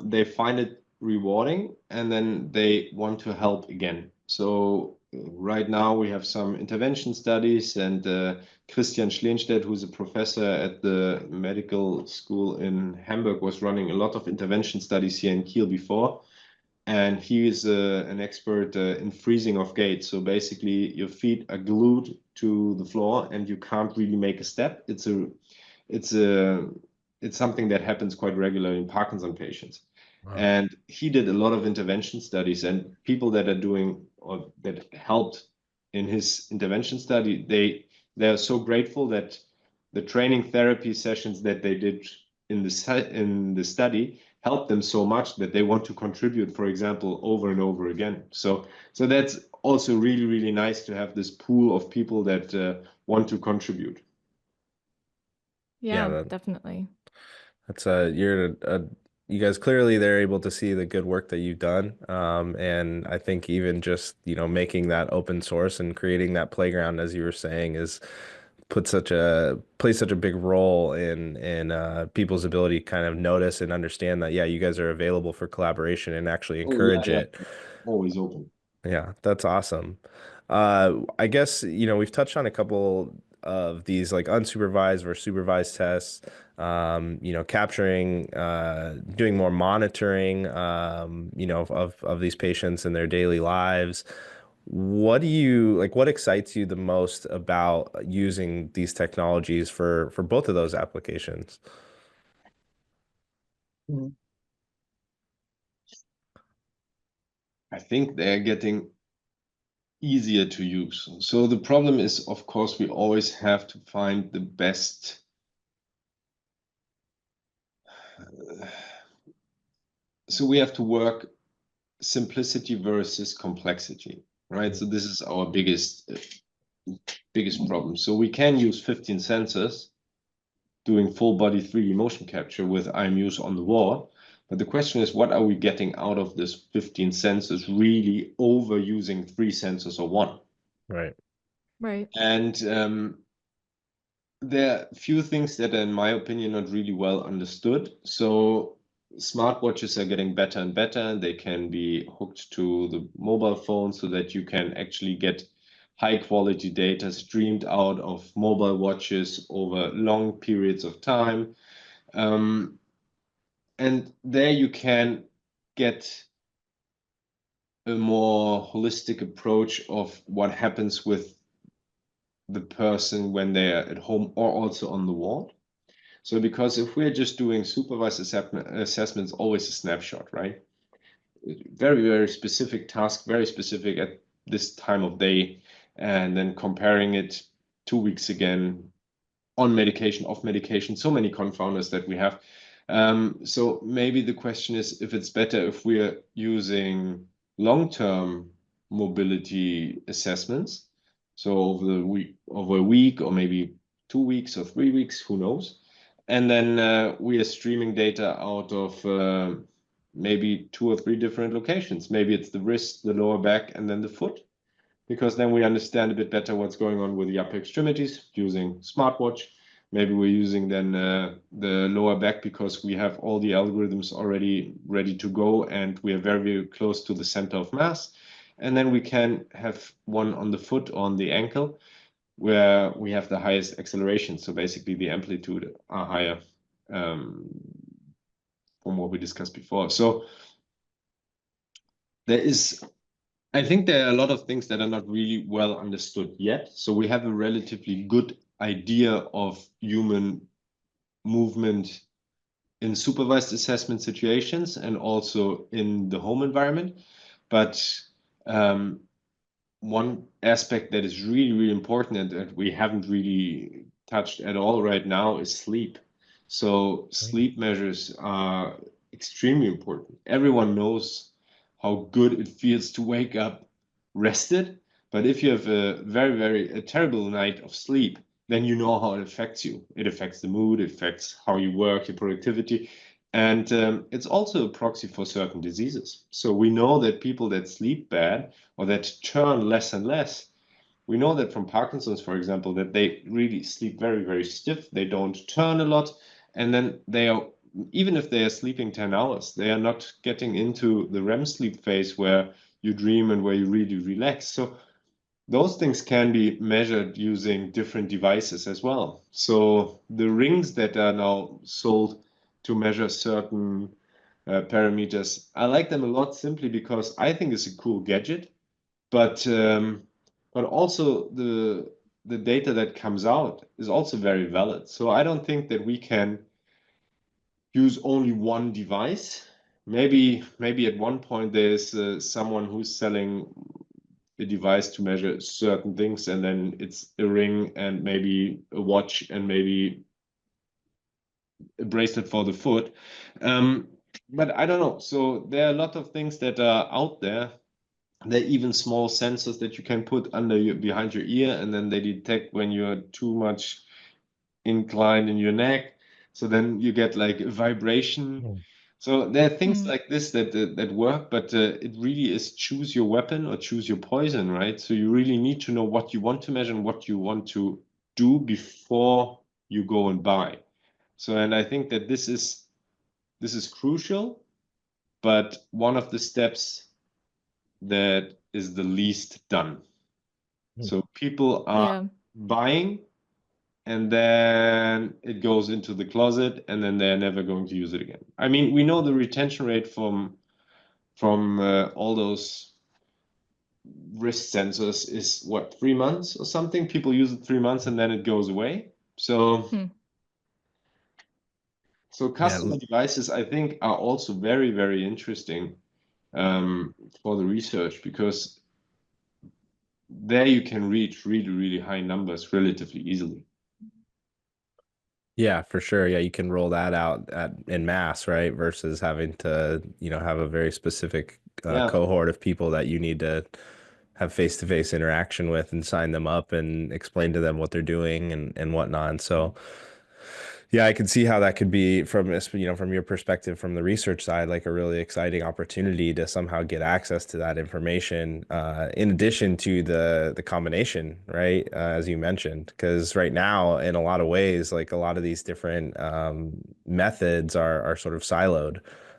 they find it rewarding and then they want to help again. So right now we have some intervention studies and Christian Schlenstedt, who's a professor at the medical school in Hamburg, was running a lot of intervention studies here in Kiel before. And he is an expert in freezing of gait. So basically, your feet are glued to the floor, and you can't really make a step. It's a, it's something that happens quite regularly in Parkinson patients. Wow. And he did a lot of intervention studies, and people that are doing or that helped in his intervention study, they are so grateful that the training therapy sessions that they did in the study helped them so much that they want to contribute, for example, over and over again. So that's also really, really nice to have this pool of people that want to contribute. Yeah, Yeah, definitely. that's you guys clearly they're able to see the good work that you've done. And I think even just, making that open source and creating that playground, as you were saying, is plays such a big role in people's ability to kind of notice and understand that, yeah, you guys are available for collaboration and actually Oh yeah, encourage yeah, it. always open. Yeah, that's awesome. I guess, we've touched on a couple of these like unsupervised versus supervised tests, capturing, doing more monitoring, of these patients and their daily lives. What excites you the most about using these technologies for both of those applications? Mhm. I think they're getting easier to use. So the problem is, of course, we always have to find the best. So we have to work simplicity versus complexity, right? So this is our biggest problem. So we can use 15 sensors doing full body 3D motion capture with IMUs on the wall. But the question is, what are we getting out of this 15 sensors really over using 3 sensors or one? Right. Right. And there are a few things that are, in my opinion, not really well understood. So smartwatches are getting better and better. They can be hooked to the mobile phone so that you can actually get high quality data streamed out of mobile watches over long periods of time. Um, and there you can get a more holistic approach of what happens with the person when they're at home or also on the wall. So because if we're just doing supervised assessments, always a snapshot, right? Very, very specific task, very specific at this time of day, and then comparing it 2 weeks again on medication, off medication, so many confounders that we have. So maybe the question is if it's better if we're using long-term mobility assessments, so over a week, or maybe 2 weeks or 3 weeks, who knows? And then we are streaming data out of maybe 2 or 3 different locations. Maybe it's the wrist, the lower back, and then the foot, because then we understand a bit better what's going on with the upper extremities using smartwatch. Maybe we're using then the lower back because we have all the algorithms already ready to go and we are very, very close to the center of mass. And then we can have one on the foot, on the ankle, where we have the highest acceleration. So basically the amplitude are higher from what we discussed before. So I think there are a lot of things that are not really well understood yet. So we have a relatively good idea of human movement in supervised assessment situations and also in the home environment. But one aspect that is really, really important and that we haven't really touched at all right now is sleep. So sleep measures are extremely important. Everyone knows how good it feels to wake up rested, but if you have a terrible night of sleep, then you know how it affects you. It affects the mood, it affects how you work, your productivity, and it's also a proxy for certain diseases. So we know that people that sleep bad or that turn less and less, we know that from Parkinson's, for example, that they really sleep very, very stiff. They don't turn a lot. And then they are, even if they are sleeping 10 hours, they are not getting into the REM sleep phase where you dream and where you really relax. So those things can be measured using different devices as well. So the rings that are now sold to measure certain parameters, I like them a lot simply because I think it's a cool gadget, but also the data that comes out is also very valid. So I don't think that we can use only one device. Maybe at one point there's someone who's selling a device to measure certain things, and then it's a ring and maybe a watch and maybe a bracelet for the foot. But I don't know. So there are a lot of things that are out there. There are even small sensors that you can put behind your ear, and then they detect when you're too much inclined in your neck. So then you get like a vibration. So there are things like this that work, but it really is choose your weapon or choose your poison, right? So you really need to know what you want to measure and what you want to do before you go and buy. So, and I think that this is crucial, but one of the steps that is the least done. So people are buying and then it goes into the closet and then they're never going to use it again. I mean, we know the retention rate from all those wrist sensors is what, 3 months or something? People use it 3 months and then it goes away. So customer devices, I think, are also very, very interesting for the research because there you can reach really, really high numbers relatively easily. Yeah, for sure. Yeah, you can roll that out in mass, right? Versus having to, have a very specific cohort of people that you need to have face-to-face interaction with and sign them up and explain to them what they're doing and whatnot. So yeah, I can see how that could be from from your perspective, from the research side, like a really exciting opportunity to somehow get access to that information, in addition to the combination, right? As you mentioned, because right now, in a lot of ways, like a lot of these different methods are sort of siloed.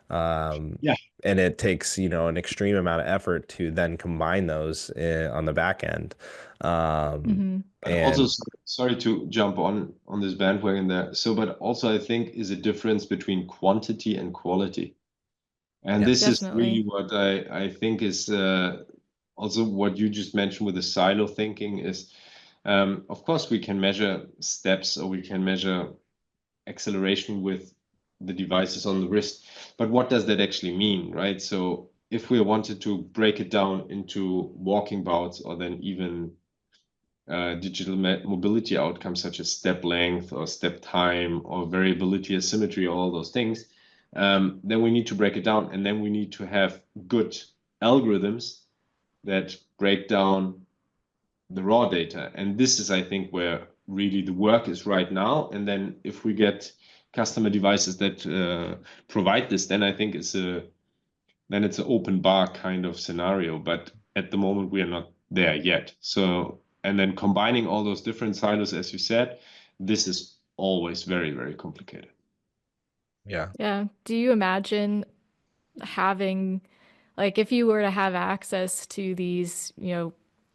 And it takes, an extreme amount of effort to then combine those on the back end. And also, sorry to jump on this bandwagon there. So, but also I think is a difference between quantity and quality. And this is really what I think is also what you just mentioned with the silo thinking is, of course, we can measure steps or we can measure acceleration with the devices on the wrist. But what does that actually mean, right? So if we wanted to break it down into walking bouts or then even digital mobility outcomes such as step length or step time or variability, asymmetry, all those things, then we need to break it down. And then we need to have good algorithms that break down the raw data. And this is, I think, where really the work is right now. And then if we get customer devices that provide this, then I think it's a then it's an open bar kind of scenario. But at the moment, we are not there yet. So, and then combining all those different silos, as you said, this is always very, very complicated. Yeah. Yeah. Do you imagine having, like, if you were to have access to these,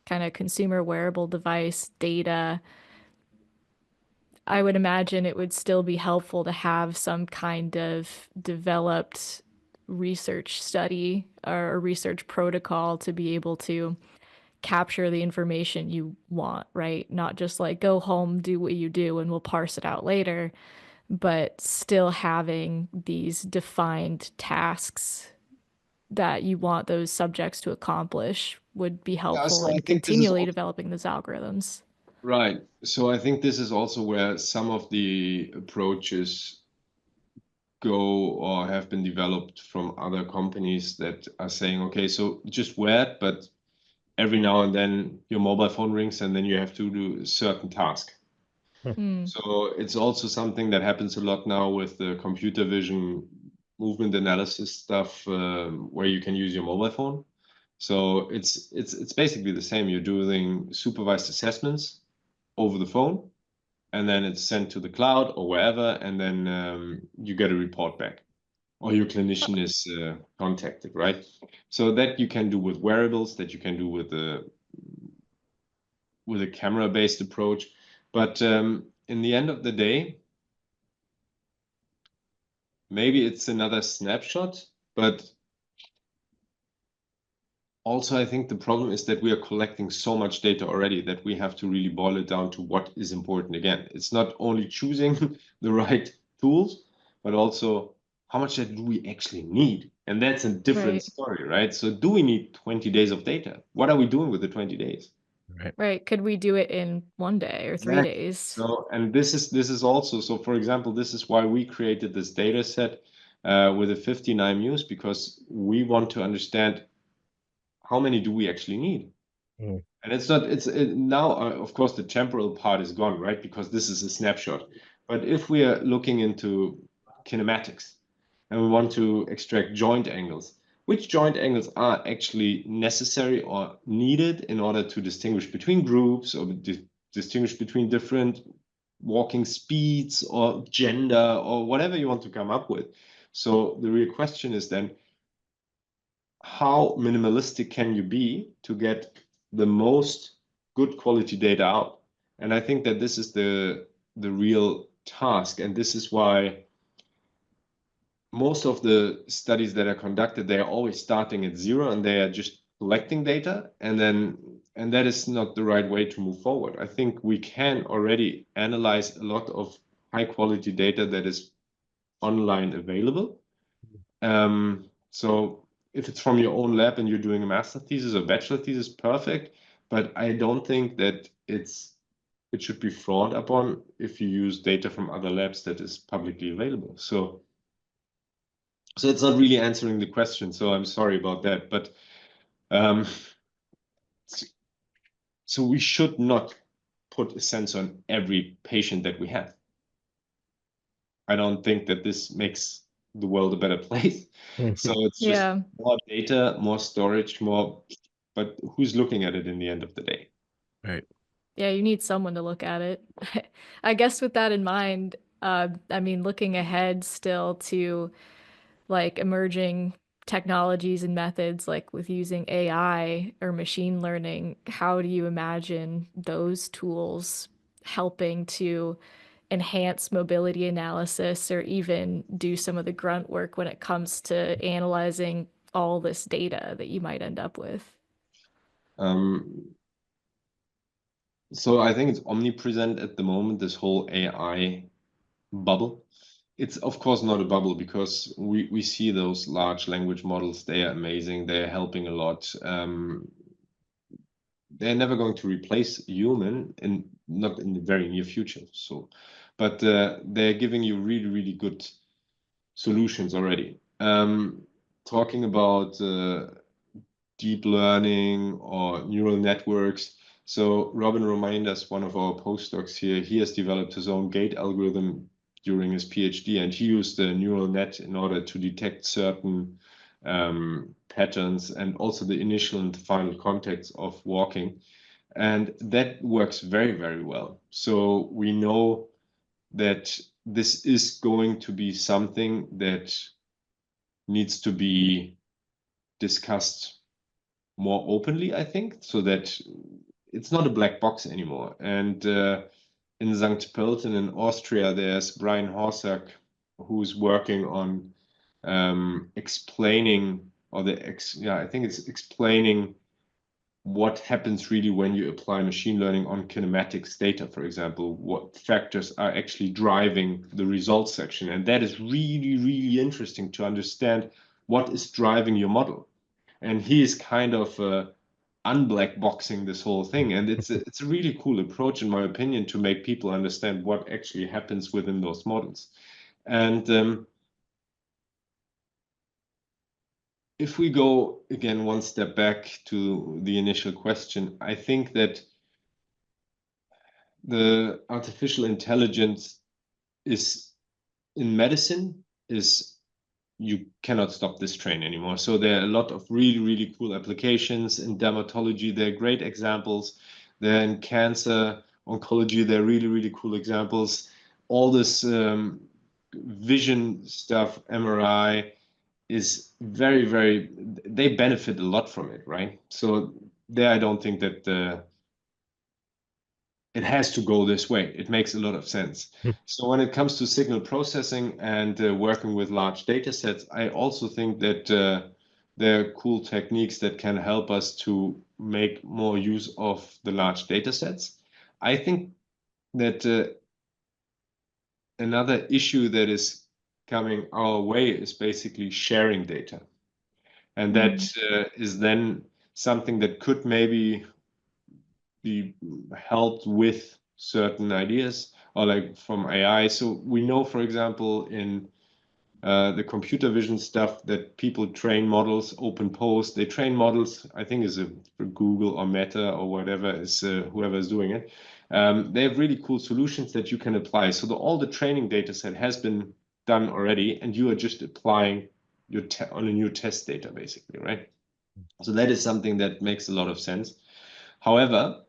kind of consumer wearable device data, I would imagine it would still be helpful to have some kind of developed research study or a research protocol to be able to capture the information you want, right? Not just like go home, do what you do, and we'll parse it out later, but still having these defined tasks that you want those subjects to accomplish would be Yeah, helpful so I in think this is continually developing those algorithms. right. So I think this is also where some of the approaches go or have been developed from other companies that are saying, okay, so just wear it, but every now and then your mobile phone rings and then you have to do a certain task. Mm, So it's also something that happens a lot now with the computer vision movement analysis stuff, where you can use your mobile phone. So it's basically the same. You're doing supervised assessments over the phone, and then it's sent to the cloud or wherever, and then you get a report back, or your clinician is contacted, right? So that you can do with wearables, that you can do with a camera-based approach. But in the end of the day, maybe it's another snapshot, but also I think the problem is that we are collecting so much data already that we have to really boil it down to what is important. Again, it's not only choosing the right tools, but also how much do we actually need? And that's a different right. story, right? So do we need 20 days of data? What are we doing with the 20 days? Right. Right. Could we do it in 1 day or 3 days? So, and this is also, so for example, this is why we created this data set with the 59 muse, because we want to understand how many do we actually need? Mm. And it's not, now, of course, the temporal part is gone, right? Because this is a snapshot. But if we are looking into kinematics and we want to extract joint angles, which joint angles are actually necessary or needed in order to distinguish between groups or distinguish between different walking speeds or gender or whatever you want to come up with. So the real question is then, how minimalistic can you be to get the most good quality data out? And I think that this is the real task, and this is why most of the studies that are conducted, they are always starting at zero and they are just collecting data, and that is not the right way to move forward. I think we can already analyze a lot of high quality data that is online available. So if it's from your own lab and you're doing a master thesis or bachelor thesis, perfect. But I don't think that it should be frowned upon if you use data from other labs that is publicly available. So it's not really answering the question. So I'm sorry about that. But um, so we should not put a sensor on every patient that we have. I don't think that this makes the world a better place. So it's just Yeah. more data, more storage, more, but who's looking at it in the end of the day? Right. Yeah, you need someone to look at it. I guess with that in mind, I mean, looking ahead still to like emerging technologies and methods like with using AI or machine learning, how do you imagine those tools helping to enhance mobility analysis or even do some of the grunt work when it comes to analyzing all this data that you might end up with? Um, so I think it's omnipresent at the moment, this whole AI bubble. It's of course not a bubble because we see those large language models. They are amazing. They're helping a lot. They're never going to replace human, and not in the very near future. So, but they're giving you really, really good solutions already. Talking about deep learning or neural networks. So Robin Reminders, one of our postdocs here, he has developed his own Gait algorithm during his PhD, and he used the neural net in order to detect certain patterns and also the initial and final contacts of walking. And that works very, very well. So we know that this is going to be something that needs to be discussed more openly, I think, so that it's not a black box anymore. And in St. Pölten in Austria, there's Brian Horsack, who's working on explaining, or I think it's explaining what happens really when you apply machine learning on kinematics data, for example, what factors are actually driving the results section. And that is really, really interesting to understand what is driving your model. And he is kind of unblack boxing this whole thing. And it's a really cool approach, in my opinion, to make people understand what actually happens within those models. And if we go again one step back to the initial question, I think that the artificial intelligence is in medicine is you cannot stop this train anymore. So there are a lot of really, really cool applications in dermatology. There are great examples. There in cancer, oncology, there are really, really cool examples. All this vision stuff, MRI, is very, very, they benefit a lot from it, right? So there, I don't think that it has to go this way. It makes a lot of sense. So when it comes to signal processing and working with large data sets, I also think that there are cool techniques that can help us to make more use of the large data sets. I think that another issue that is coming our way is basically sharing data. And that is then something that could maybe be helped with certain ideas or like from AI. So we know, for example, in the computer vision stuff that people train models, open post, they train models, I think is for Google or Meta or whatever is whoever is doing it. They have really cool solutions that you can apply. So all the training data set has been done already, and you are just applying your on a new test data, basically, right? So that is something that makes a lot of sense. However,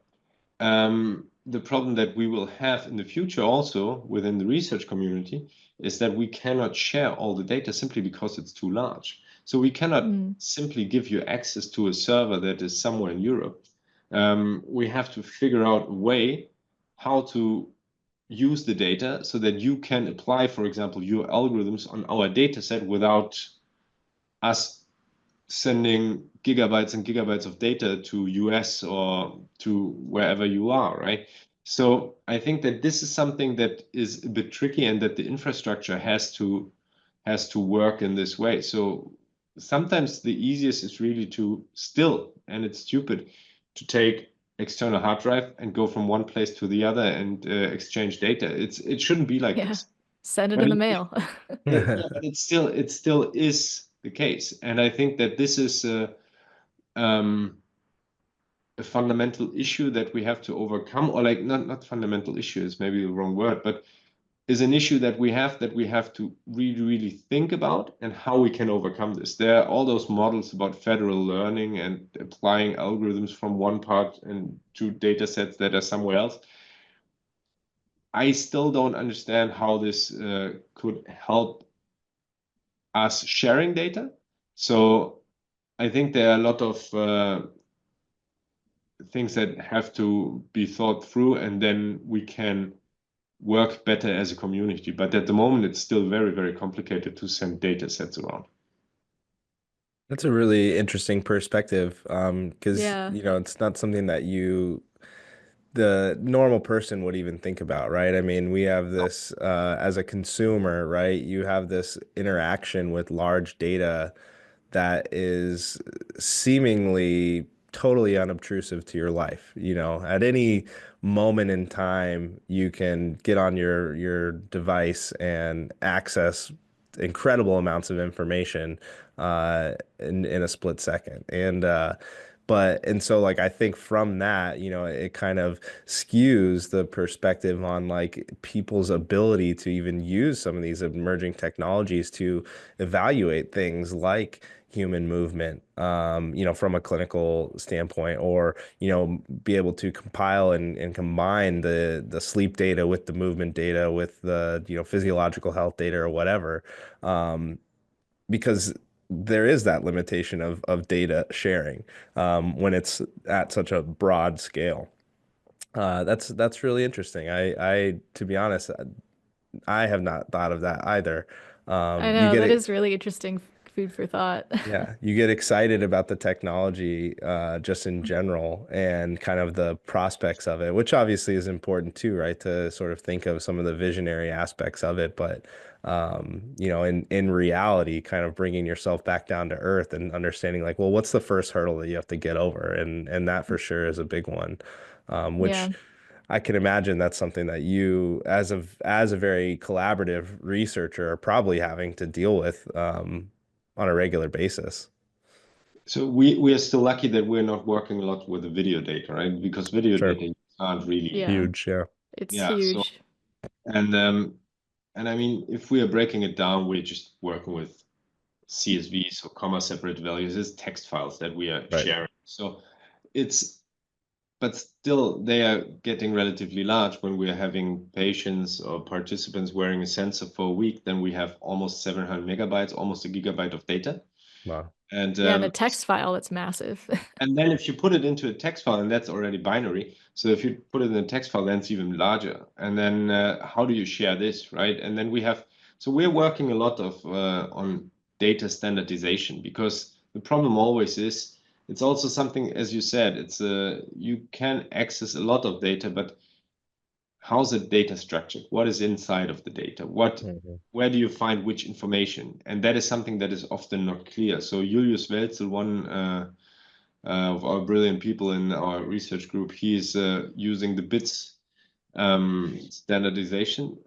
the problem that we will have in the future also within the research community is that we cannot share all the data simply because it's too large. So we cannot simply give you access to a server that is somewhere in Europe. We have to figure out a way how to use the data so that you can apply, for example, your algorithms on our data set without us sending gigabytes and gigabytes of data to US or to wherever you are, right? So I think that this is something that is a bit tricky and that the infrastructure has to work in this way. So sometimes the easiest is really to still, and it's stupid, to take external hard drive and go from one place to the other and exchange data. It shouldn't be like this. Send it But in the mail. but it still is the case, and I think that this is a fundamental issue that we have to overcome, or like not fundamental issue is maybe the wrong word, but is an issue that we have to really, really think about and how we can overcome this. There are all those models about federal learning and applying algorithms from one part and to data sets that are somewhere else. I still don't understand how this could help us sharing data. So I think there are a lot of things that have to be thought through, and then we can work better as a community. But at the moment, it's still very, very complicated to send data sets around. That's a really interesting perspective, because Yeah. it's not something that the normal person would even think about, right? I mean, we have this as a consumer, right? You have this interaction with large data that is seemingly totally unobtrusive to your life. At any moment in time, you can get on your device and access incredible amounts of information in a split second. And And so like I think from that, it kind of skews the perspective on like people's ability to even use some of these emerging technologies to evaluate things like human movement, from a clinical standpoint, or, be able to compile and combine the sleep data with the movement data with the, physiological health data or whatever. Um, because there is that limitation of data sharing when it's at such a broad scale. That's really interesting. To be honest, I have not thought of that either. I You know, get that it. is really interesting food for thought. Yeah, you get excited about the technology just in general and kind of the prospects of it, which obviously is important too, right? To sort of think of some of the visionary aspects of it, but in reality, kind of bringing yourself back down to earth and understanding like, well, what's the first hurdle that you have to get over, and that for sure is a big one, which Yeah. I can imagine that's something that you, as a very collaborative researcher, are probably having to deal with on a regular basis. So we are still lucky that we're not working a lot with the video data, right? Because video Sure. data you can't really, Yeah. Huge, yeah. It's yeah. So huge. and I mean, if we are breaking it down, we're just working with CSV, so comma separated values, is text files that we are Right. sharing. So it's, but still they are getting relatively large when we are having patients or participants wearing a sensor for a week, then we have almost 700 megabytes, almost a gigabyte of data. Wow. And Yeah, and a text file that's massive. and then if you put it into a text file, and that's already binary. So if you put it in a text file, then it's even larger. And then how do you share this, right? And then so we're working a lot of on data standardization, because the problem always is, it's also something, as you said, it's you can access a lot of data, but how's the data structured? What is inside of the data? Mhm. Where do you find which information? And that is something that is often not clear. So Julius Welzel, one of our brilliant people in our research group, he is using the BITS standardization.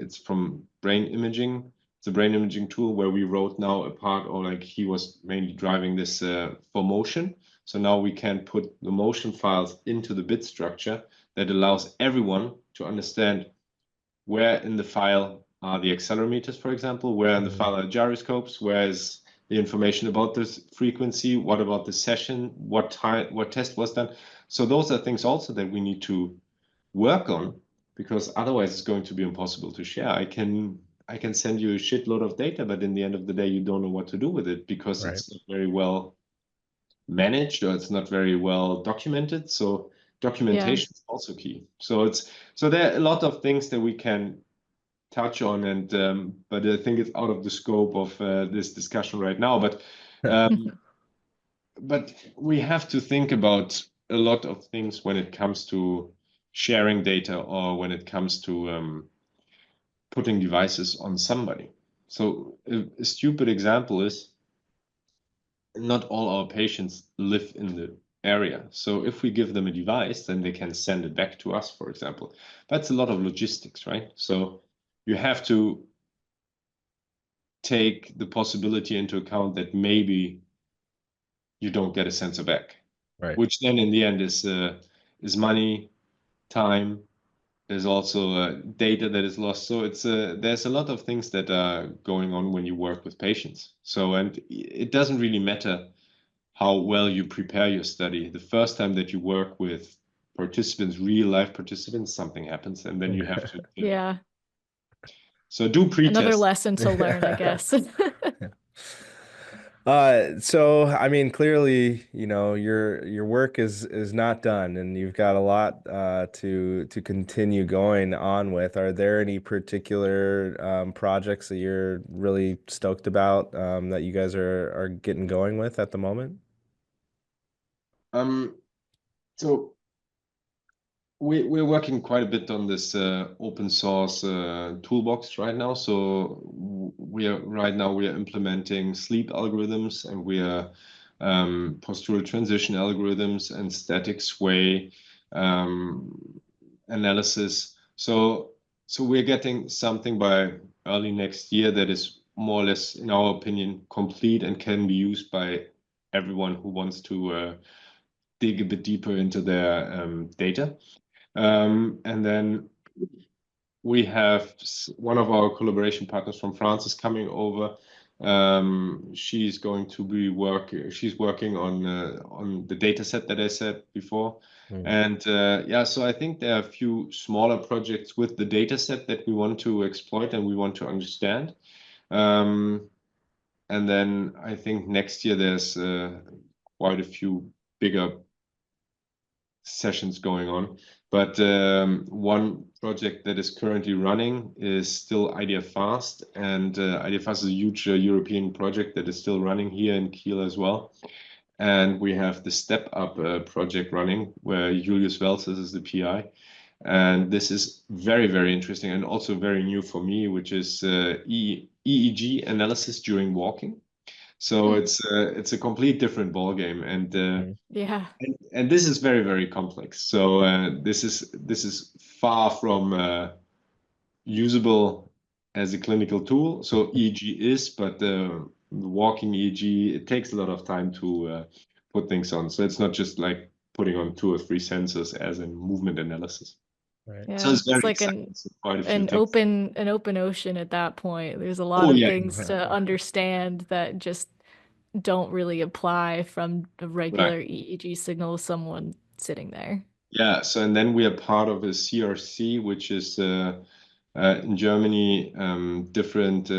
It's from brain imaging. It's a brain imaging tool where we wrote now a part, or like he was mainly driving this for motion. So now we can put the motion files into the bit structure that allows everyone to understand where in the file are the accelerometers, for example, where in the Mhm. file are gyroscopes, where is the information about this frequency, what about the session, what time, what test was done. So those are things also that we need to work on, because otherwise it's going to be impossible to share. I can send you a shitload of data, but in the end of the day, you don't know what to do with it, because Right. it's not very well managed, or it's not very well documented. So Yeah. documentation is also key. So there are a lot of things that we can touch on, and but I think it's out of the scope of this discussion right now. Um, but we have to think about a lot of things when it comes to sharing data, or when it comes to putting devices on somebody. So a stupid example is, not all our patients live in the area. So if we give them a device, then they can send it back to us, for example. That's a lot of logistics, right? So you have to take the possibility into account that maybe you don't get a sensor back, Right. which then in the end is money, time. There's also data that is lost. So there's a lot of things that are going on when you work with patients. So, and it doesn't really matter how well you prepare your study. The first time that you work with participants, real life participants, something happens, and then you have to pivot. Yeah. So do Another pre-test. lesson to learn, I guess. So I mean, clearly, your work is not done, and you've got a lot to continue going on with. Are there any particular projects that you're really stoked about that you guys are getting going with at the moment? Um, so we're working quite a bit on this open source toolbox right now. So we are implementing sleep algorithms, and we are postural transition algorithms and static sway analysis. So we're getting something by early next year that is more or less, in our opinion, complete and can be used by everyone who wants to dig a bit deeper into their data. And then we have one of our collaboration partners from France is coming over. She's working on the data set that I said before. Mm. And yeah, so I think there are a few smaller projects with the data set that we want to exploit and we want to understand. And then I think next year there's quite a few bigger sessions going on. But one project that is currently running is still IdeaFast, and IdeaFast is a huge European project that is still running here in Kiel as well. And we have the Step Up project running, where Julius Welses is the PI. And this is very, very interesting and also very new for me, which is EEG analysis during walking. So it's a complete different ballgame, Yeah. and this is very, very complex. So this is far from usable as a clinical tool. So EEG is, but walking EEG, it takes a lot of time to put things on. So it's not just like putting on 2 or 3 sensors as in movement analysis. Right. So Yeah. it's It's very like exciting. So quite a few an things. open ocean at that point. There's a lot Oh of yeah, things to understand that just don't really apply from a right. regular EEG signal with someone sitting there. Yeah, so and then we are part of a CRC, which is in Germany, different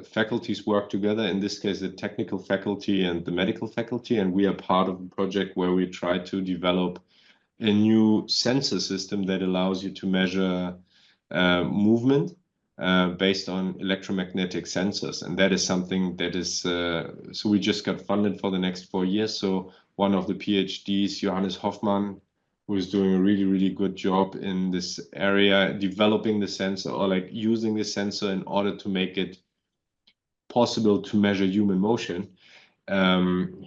faculties work together. In this case, the technical faculty and the medical faculty, and we are part of a project where we try to develop a new sensor system that allows you to measure movement based on electromagnetic sensors. And that is something that is, so we just got funded for the next 4 years. So one of the PhDs, Johannes Hoffmann, who is doing a really, really good job in this area, developing the sensor or like using the sensor in order to make it possible to measure human motion.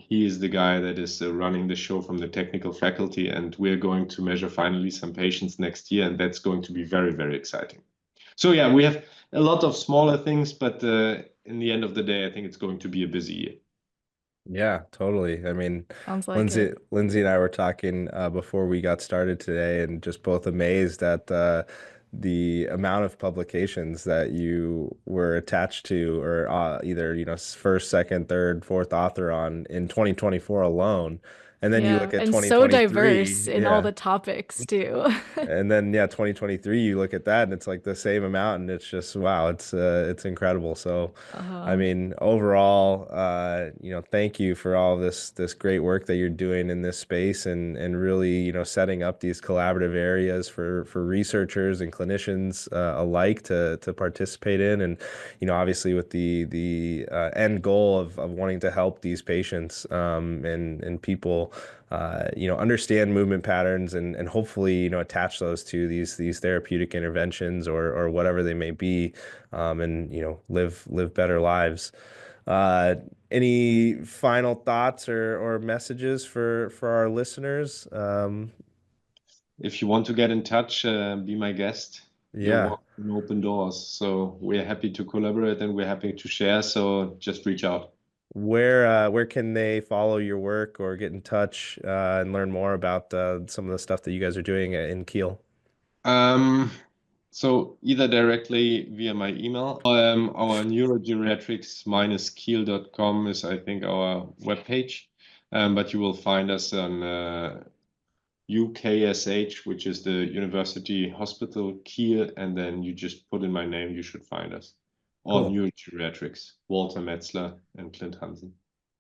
He is the guy that is running the show from the technical faculty, and we're going to measure finally some patients next year, and that's going to be very, very exciting. So yeah, we have a lot of smaller things, but in the end of the day, I think it's going to be a busy year. Yeah, totally. I mean, Sounds like Lindsay, it. Lindsay and I were talking before we got started today, and just both amazed at the amount of publications that you were attached to, or either, first, second, third, fourth author on in 2024 alone. And then you Yeah, look at and so diverse 2023, in all yeah. the topics too. And then yeah, 2023, you look at that and it's like the same amount, and it's just wow, it's incredible. So I Uh-huh. mean, overall, thank you for all this great work that you're doing in this space, and really, setting up these collaborative areas for researchers and clinicians alike to participate in. And obviously with the end goal of wanting to help these patients and people understand movement patterns, and hopefully, attach those to these therapeutic interventions, or whatever they may be, and live better lives. Uh, any final thoughts or messages for our listeners? If you want to get in touch, be my guest. You're Yeah. welcome, open doors. So we're happy to collaborate and we're happy to share. So just reach out. Where can they follow your work or get in touch and learn more about some of the stuff that you guys are doing in Kiel? So either directly via my email, our neurogeriatrics-kiel.com is, I think, our webpage. But you will find us on UKSH, which is the University Hospital Kiel, and then you just put in my name, you should find us. Or Cool. Neurogeriatrics, Walter Metzler and Clint Hansen.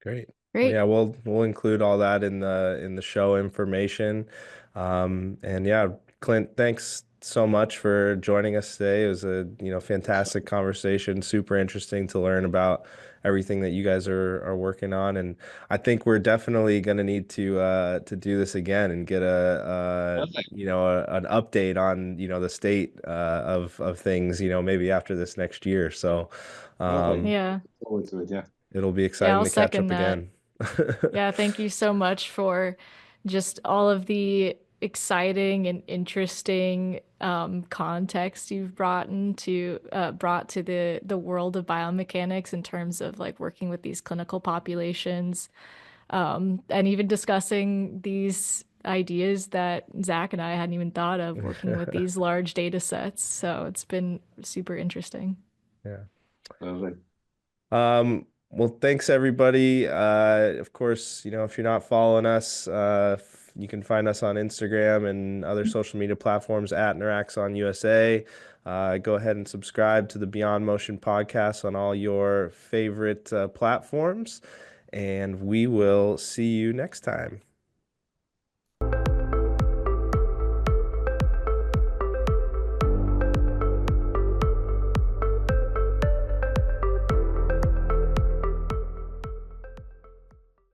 Great. Well, Great. yeah, we'll include all that in the show information. And yeah, Clint, thanks so much for joining us today. It was a, fantastic conversation, super interesting to learn about everything that you guys are working on. And I think we're definitely going to need to do this again and get Perfect. an update on, the state of things, maybe after this next year. So Perfect. Yeah. Look forward to it, yeah. it'll be Yeah, exciting I'll to catch second up that. again. Yeah, thank you so much for just all of the exciting and interesting context you've brought to the world of biomechanics in terms of like working with these clinical populations. And even discussing these ideas that Zach and I hadn't even thought of, working with these large data sets. So it's been super interesting. Yeah. Perfect. Well, thanks everybody. Of course, if you're not following us, you can find us on Instagram and other social media platforms at Neuraxon USA. Go ahead and subscribe to the Beyond Motion podcast on all your favorite platforms, and we will see you next time.